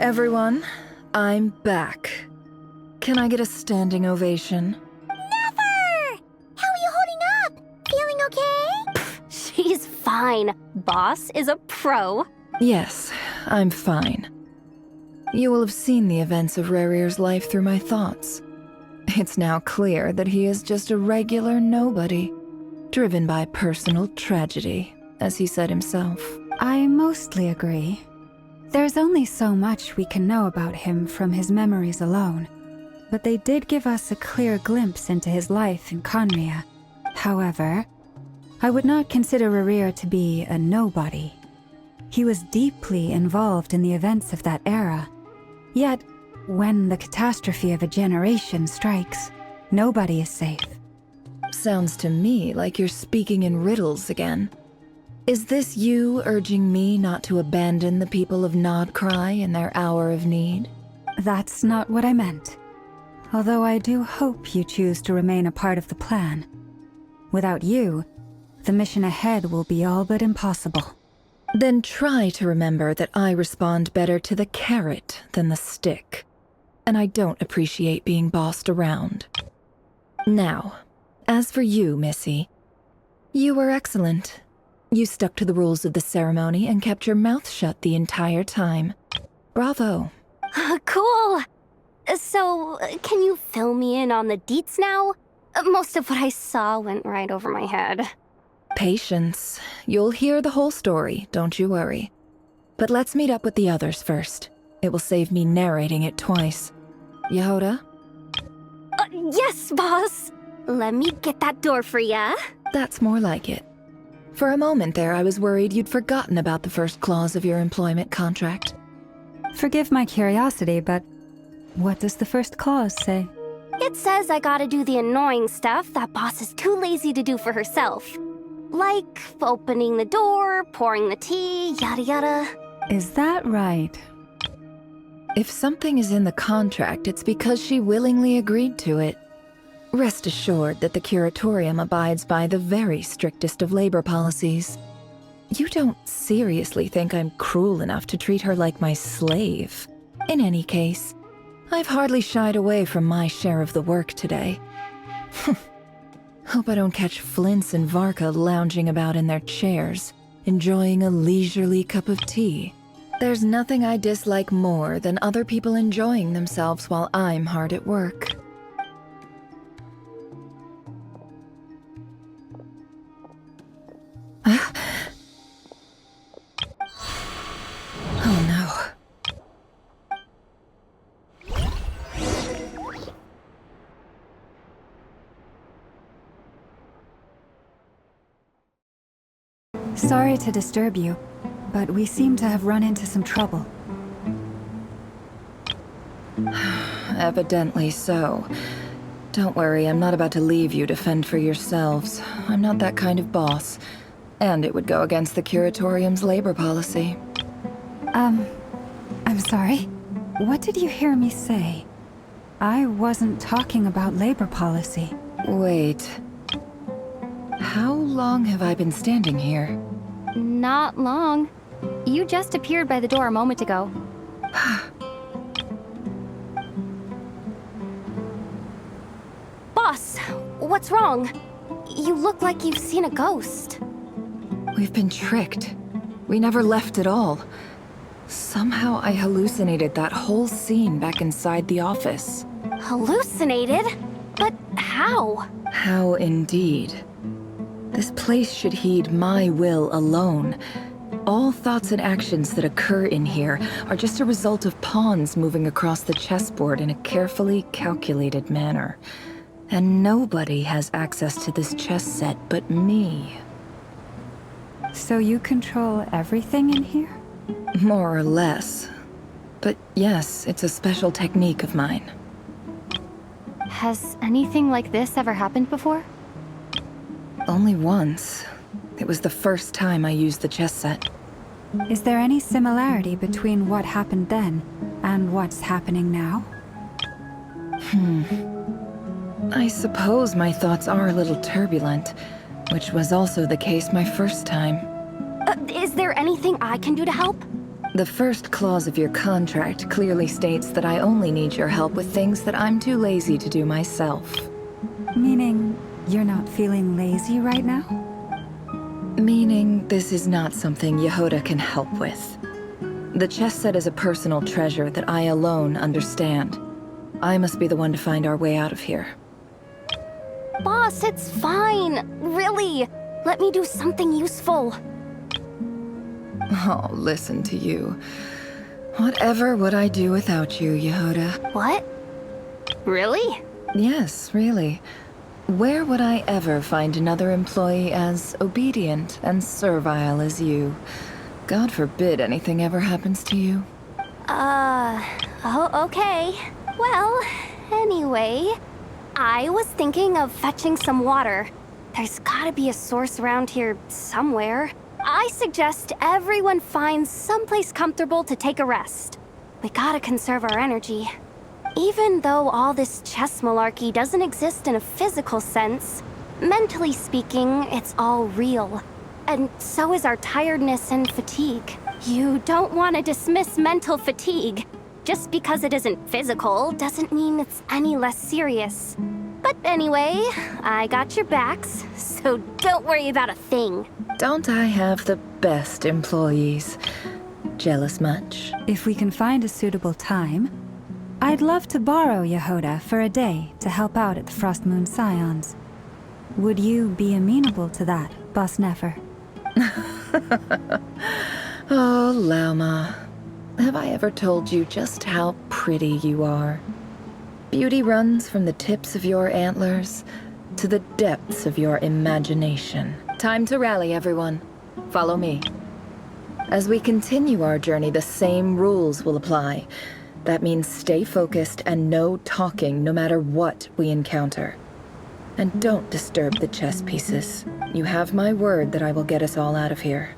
Everyone, I'm back. Can I get a standing ovation? Never! How are you holding up? Feeling okay? She's fine. Boss is a pro. Yes, I'm fine. You will have seen the events of Rarir's life through my thoughts. It's now clear that he is just a regular nobody, driven by personal tragedy, as he said himself. I mostly agree. There's only so much we can know about him from his memories alone, but they did give us a clear glimpse into his life in khaenri'ah. However, I would not consider Rarir to be a nobody. He was deeply involved in the events of that era. Yet, when the catastrophe of a generation strikes, nobody is safe. Sounds to me like you're speaking in riddles again. Is this you urging me not to abandon the people of Nodcry in their hour of need? That's not what I meant. Although I do hope you choose to remain a part of the plan. Without you, the mission ahead will be all but impossible. Then try to remember that I respond better to the carrot than the stick. And I don't appreciate being bossed around. Now, as for you, Missy, you were excellent. You stuck to the rules of the ceremony and kept your mouth shut the entire time. Bravo. Cool. So, can you fill me in on the deets now? Most of what I saw went right over my head. Patience. You'll hear the whole story, don't you worry. But let's meet up with the others first. It will save me narrating it twice. Yehoda? Yes, boss. Let me get that door for ya. That's more like it. For a moment there, I was worried you'd forgotten about the first clause of your employment contract. Forgive my curiosity, but what does the first clause say? It says I gotta do the annoying stuff that boss is too lazy to do for herself. Like opening the door, pouring the tea, yada yada. Is that right? If something is in the contract, it's because she willingly agreed to it. Rest assured that the Curatorium abides by the very strictest of labor policies. You don't seriously think I'm cruel enough to treat her like my slave. In any case, I've hardly shied away from my share of the work today. Hope I don't catch Flintz and Varka lounging about in their chairs, enjoying a leisurely cup of tea. There's nothing I dislike more than other people enjoying themselves while I'm hard at work. Oh no. Sorry to disturb you, but we seem to have run into some trouble. Evidently so. Don't worry, I'm not about to leave you to fend for yourselves. I'm not that kind of boss. And it would go against the Curatorium's labor policy. I'm sorry? What did you hear me say? I wasn't talking about labor policy. Wait. How long have I been standing here? Not long. You just appeared by the door a moment ago. Boss, what's wrong? You look like you've seen a ghost. We've been tricked. We never left at all. Somehow I hallucinated that whole scene back inside the office. Hallucinated? But how? How indeed. This place should heed my will alone. All thoughts and actions that occur in here are just a result of pawns moving across the chessboard in a carefully calculated manner. And nobody has access to this chess set but me. So you control everything in here? More or less. But yes, it's a special technique of mine. Has anything like this ever happened before? Only once. It was the first time I used the chess set. Is there any similarity between what happened then and what's happening now? I suppose my thoughts are a little turbulent, which was also the case my first time. Is there anything I can do to help? The first clause of your contract clearly states that I only need your help with things that I'm too lazy to do myself. Meaning, you're not feeling lazy right now? Meaning, this is not something Yehoda can help with. The chess set is a personal treasure that I alone understand. I must be the one to find our way out of here. Boss, it's fine. Really. Let me do something useful. Oh, listen to you. Whatever would I do without you, Yehoda? What? Really? Yes, really. Where would I ever find another employee as obedient and servile as you? God forbid anything ever happens to you. Oh, okay. Well, anyway, I was thinking of fetching some water. There's gotta be a source around here somewhere. I suggest everyone finds someplace comfortable to take a rest. We gotta conserve our energy. Even though all this chess malarkey doesn't exist in a physical sense, mentally speaking, it's all real. And so is our tiredness and fatigue. You don't want to dismiss mental fatigue. Just because it isn't physical doesn't mean it's any less serious. But anyway, I got your backs, so don't worry about a thing. Don't I have the best employees? Jealous much? If we can find a suitable time, I'd love to borrow Yehoda for a day to help out at the Frost Moon Scions. Would you be amenable to that, Boss Nefer? Oh, Lauma. Have I ever told you just how pretty you are? Beauty runs from the tips of your antlers to the depths of your imagination. Time to rally, everyone. Follow me. As we continue our journey, the same rules will apply. That means stay focused and no talking no matter what we encounter. And don't disturb the chess pieces. You have my word that I will get us all out of here.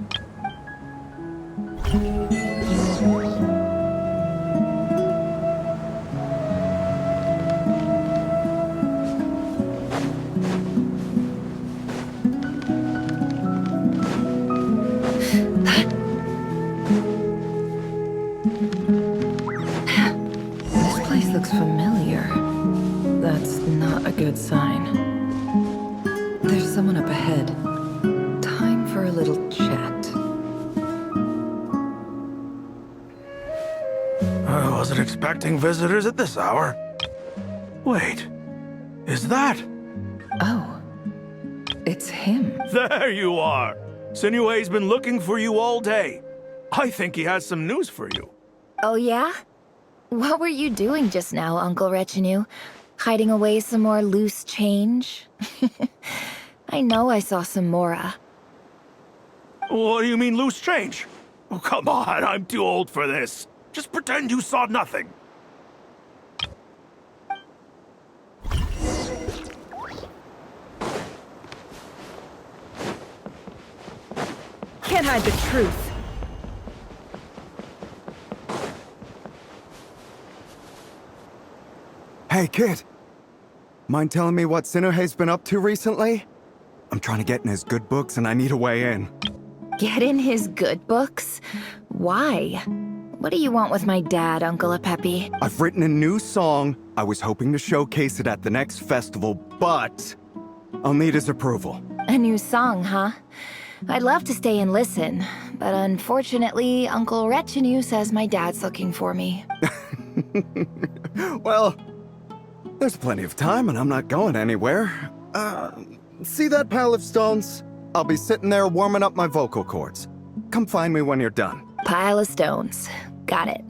This place looks familiar. That's not a good sign. There's someone up ahead. Time for a little chat. I wasn't expecting visitors at this hour. Wait, is that? Oh, it's him. There you are. Sinue's been looking for you all day. I think he has some news for you. Oh yeah? What were you doing just now, Uncle Retinue? Hiding away some more loose change? I know I saw some Mora. What do you mean loose change? Oh, come on, I'm too old for this. Just pretend you saw nothing. Can't hide the truth. Hey, kid. Mind telling me what Sinuhe's been up to recently? I'm trying to get in his good books and I need a way in. Get in his good books? Why? What do you want with my dad, Uncle Apepi? I've written a new song. I was hoping to showcase it at the next festival, but I'll need his approval. A new song, huh? I'd love to stay and listen, but unfortunately, Uncle Retinue says my dad's looking for me. Well, there's plenty of time and I'm not going anywhere. See that pile of stones? I'll be sitting there warming up my vocal cords. Come find me when you're done. Pile of stones. Got it.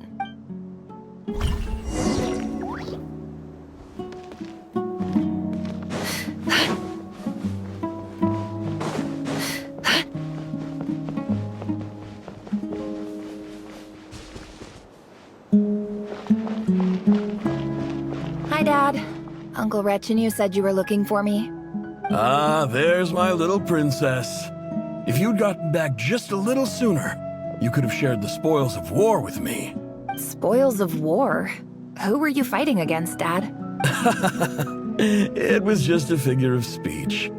Hi, Dad. Uncle Retinue said you were looking for me. Ah, there's my little princess. If you'd gotten back just a little sooner, you could have shared the spoils of war with me. Spoils of war? Who were you fighting against, Dad? It was just a figure of speech.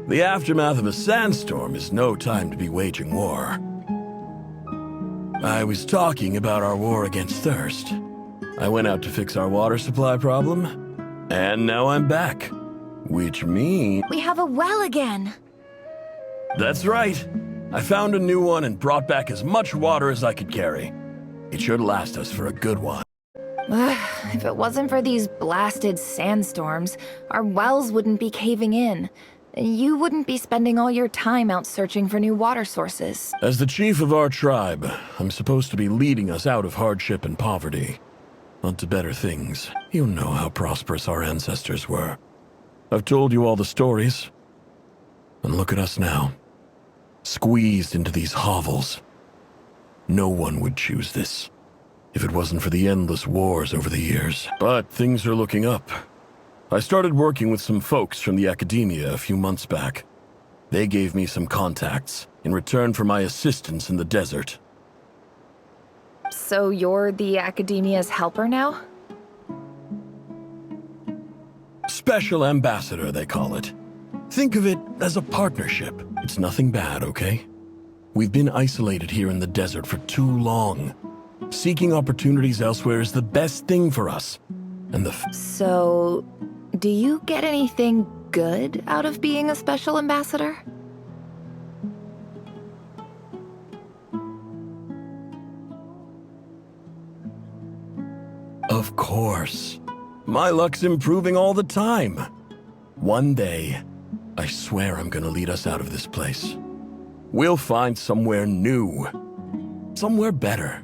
The aftermath of a sandstorm is no time to be waging war. I was talking about our war against thirst. I went out to fix our water supply problem, and now I'm back. Which means... We have a well again! That's right. I found a new one and brought back as much water as I could carry. It should last us for a good while. If it wasn't for these blasted sandstorms, our wells wouldn't be caving in. You wouldn't be spending all your time out searching for new water sources. As the chief of our tribe, I'm supposed to be leading us out of hardship and poverty. Onto better things. You know how prosperous our ancestors were. I've told you all the stories. And look at us now. Squeezed into these hovels. No one would choose this, if it wasn't for the endless wars over the years. But things are looking up. I started working with some folks from the academia a few months back. They gave me some contacts in return for my assistance in the desert. So you're the academia's helper now? Special ambassador, they call it. Think of it as a partnership. It's nothing bad, okay? We've been isolated here in the desert for too long. Seeking opportunities elsewhere is the best thing for us. And So, do you get anything good out of being a special ambassador? Of course. My luck's improving all the time. One day, I swear I'm gonna lead us out of this place. We'll find somewhere new. Somewhere better.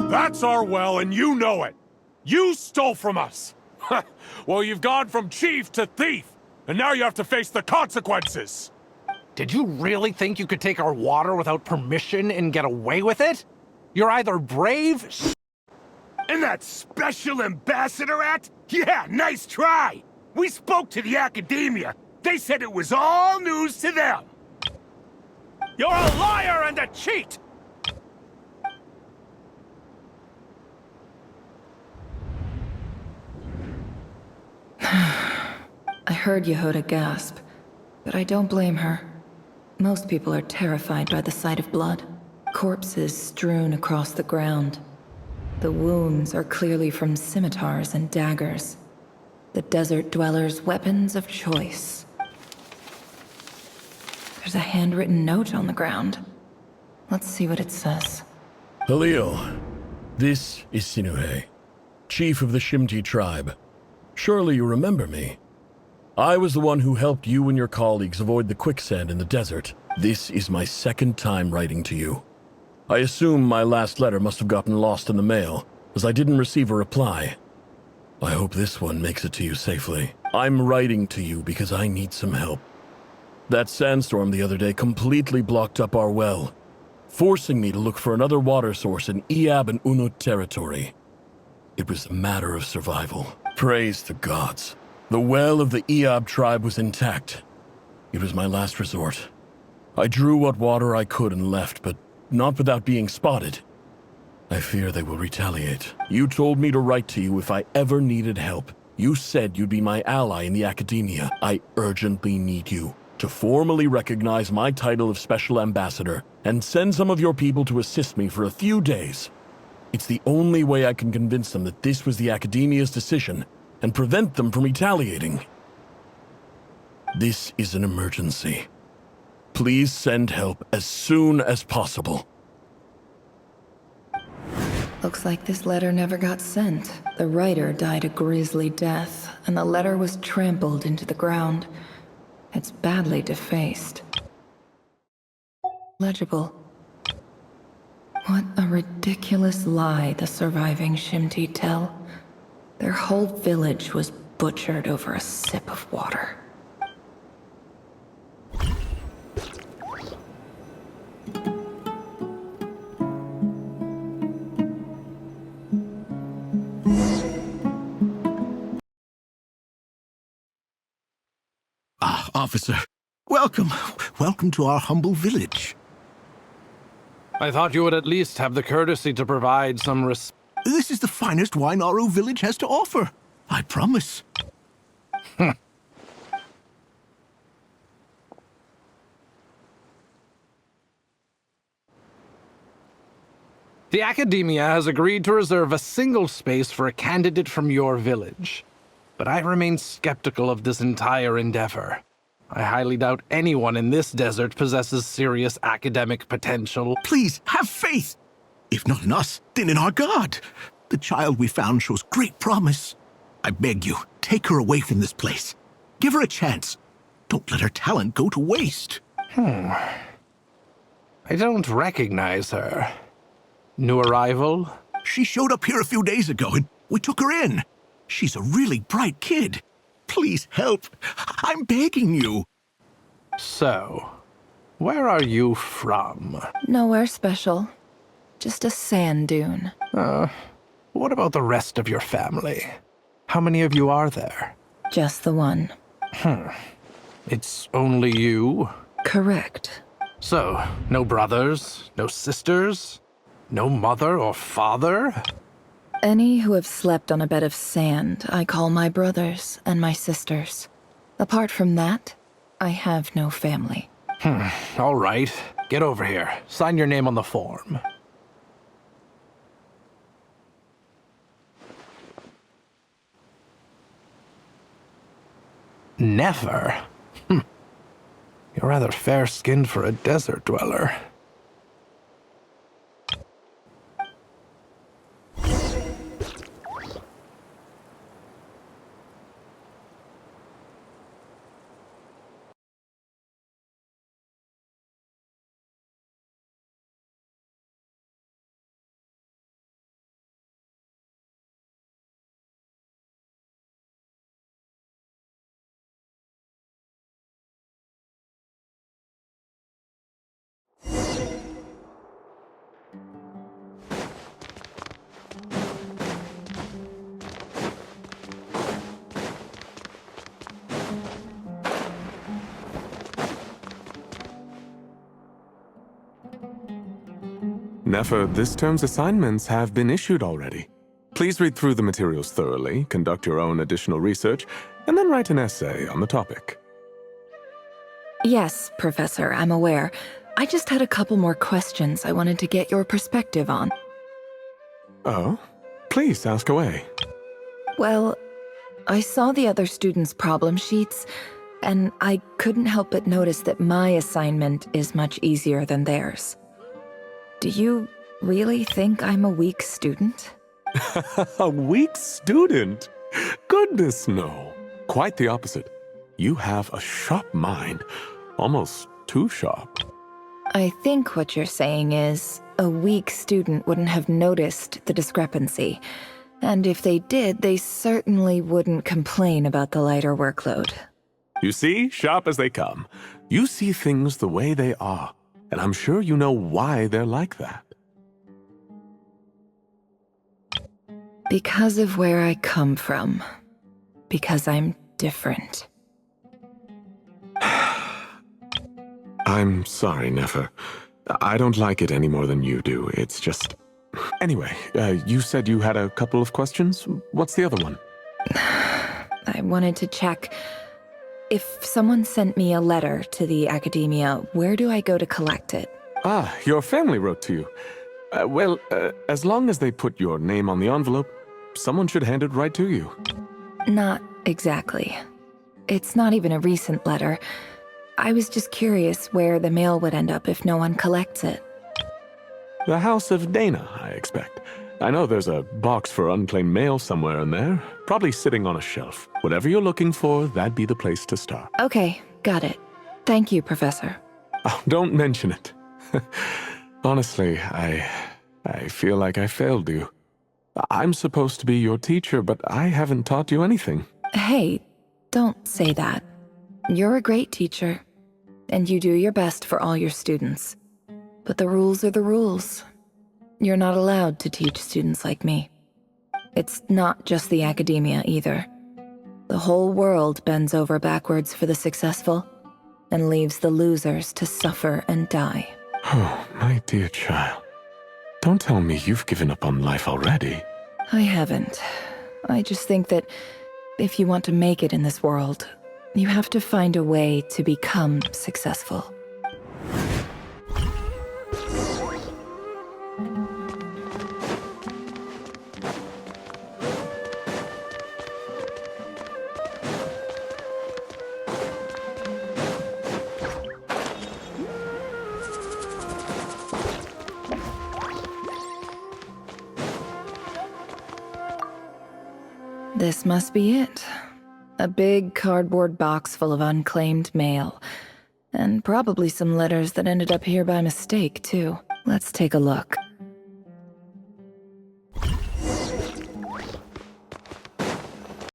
That's our well, and you know it. You stole from us. Well, you've gone from chief to thief, and now you have to face the consequences. Did you really think you could take our water without permission and get away with it? You're either brave... And that special ambassador act? Yeah, nice try. We spoke to the academia. They said it was all news to them. You're a liar and a cheat! I heard Yehuda gasp, but I don't blame her. Most people are terrified by the sight of blood. Corpses strewn across the ground. The wounds are clearly from scimitars and daggers. The desert dwellers' weapons of choice. There's a handwritten note on the ground. Let's see what it says. Halil, this is Sinuhe, chief of the Shimti tribe. Surely you remember me. I was the one who helped you and your colleagues avoid the quicksand in the desert. This is my second time writing to you. I assume my last letter must have gotten lost in the mail, as I didn't receive a reply. I hope this one makes it to you safely. I'm writing to you because I need some help. That sandstorm the other day completely blocked up our well, forcing me to look for another water source in Iab and Unut territory. It was a matter of survival. Praise the gods. The well of the Iab tribe was intact. It was my last resort. I drew what water I could and left, but not without being spotted. I fear they will retaliate. You told me to write to you if I ever needed help. You said you'd be my ally in the academia. I urgently need you to formally recognize my title of Special Ambassador and send some of your people to assist me for a few days. It's the only way I can convince them that this was the academia's decision and prevent them from retaliating. This is an emergency. Please send help as soon as possible. Looks like this letter never got sent. The writer died a grisly death, and the letter was trampled into the ground. It's badly defaced. Legible. What a ridiculous lie the surviving Shimti tell. Their whole village was butchered over a sip of water. Ah, officer. Welcome. Welcome to our humble village. I thought you would at least have the courtesy to provide some This is the finest wine Aro village has to offer. I promise. The Academia has agreed to reserve a single space for a candidate from your village. But I remain skeptical of this entire endeavor. I highly doubt anyone in this desert possesses serious academic potential. Please, have faith. If not in us, then in our God. The child we found shows great promise. I beg you, take her away from this place. Give her a chance. Don't let her talent go to waste. I don't recognize her. New arrival? She showed up here a few days ago and we took her in. She's a really bright kid. Please help. I'm begging you. So, where are you from? Nowhere special. Just a sand dune. What about the rest of your family? How many of you are there? Just the one. It's only you? Correct. So, no brothers, no sisters, no mother or father? Any who have slept on a bed of sand, I call my brothers and my sisters. Apart from that, I have no family. All right. Get over here. Sign your name on the form. Never? You're rather fair-skinned for a desert dweller. Nefer, this term's assignments have been issued already. Please read through the materials thoroughly, conduct your own additional research, and then write an essay on the topic. Yes, Professor, I'm aware. I just had a couple more questions I wanted to get your perspective on. Oh? Please, ask away. Well, I saw the other students' problem sheets, and I couldn't help but notice that my assignment is much easier than theirs. Do you really think I'm a weak student? A weak student? Goodness, no. Quite the opposite. You have a sharp mind. Almost too sharp. I think what you're saying is, a weak student wouldn't have noticed the discrepancy. And if they did, they certainly wouldn't complain about the lighter workload. You see, sharp as they come. You see things the way they are, and I'm sure you know why they're like that. Because of where I come from. Because I'm different. I'm sorry, Nefer. I don't like it any more than you do. It's just... Anyway, you said you had a couple of questions? What's the other one? I wanted to check... If someone sent me a letter to the academia, where do I go to collect it? Ah, your family wrote to you. Well, as long as they put your name on the envelope, someone should hand it right to you. Not exactly. It's not even a recent letter. I was just curious where the mail would end up if no one collects it. The House of Dana, I expect. I know there's a box for unclaimed mail somewhere in there, probably sitting on a shelf. Whatever you're looking for, that'd be the place to start. Okay, got it. Thank you, Professor. Oh, don't mention it. Honestly, I feel like I failed you. I'm supposed to be your teacher, but I haven't taught you anything. Hey, don't say that. You're a great teacher, and you do your best for all your students. But the rules are the rules. You're not allowed to teach students like me. It's not just the academia either. The whole world bends over backwards for the successful, and leaves the losers to suffer and die. Oh, my dear child. Don't tell me you've given up on life already. I haven't. I just think that if you want to make it in this world, you have to find a way to become successful. This must be it. A big cardboard box full of unclaimed mail. And probably some letters that ended up here by mistake, too. Let's take a look.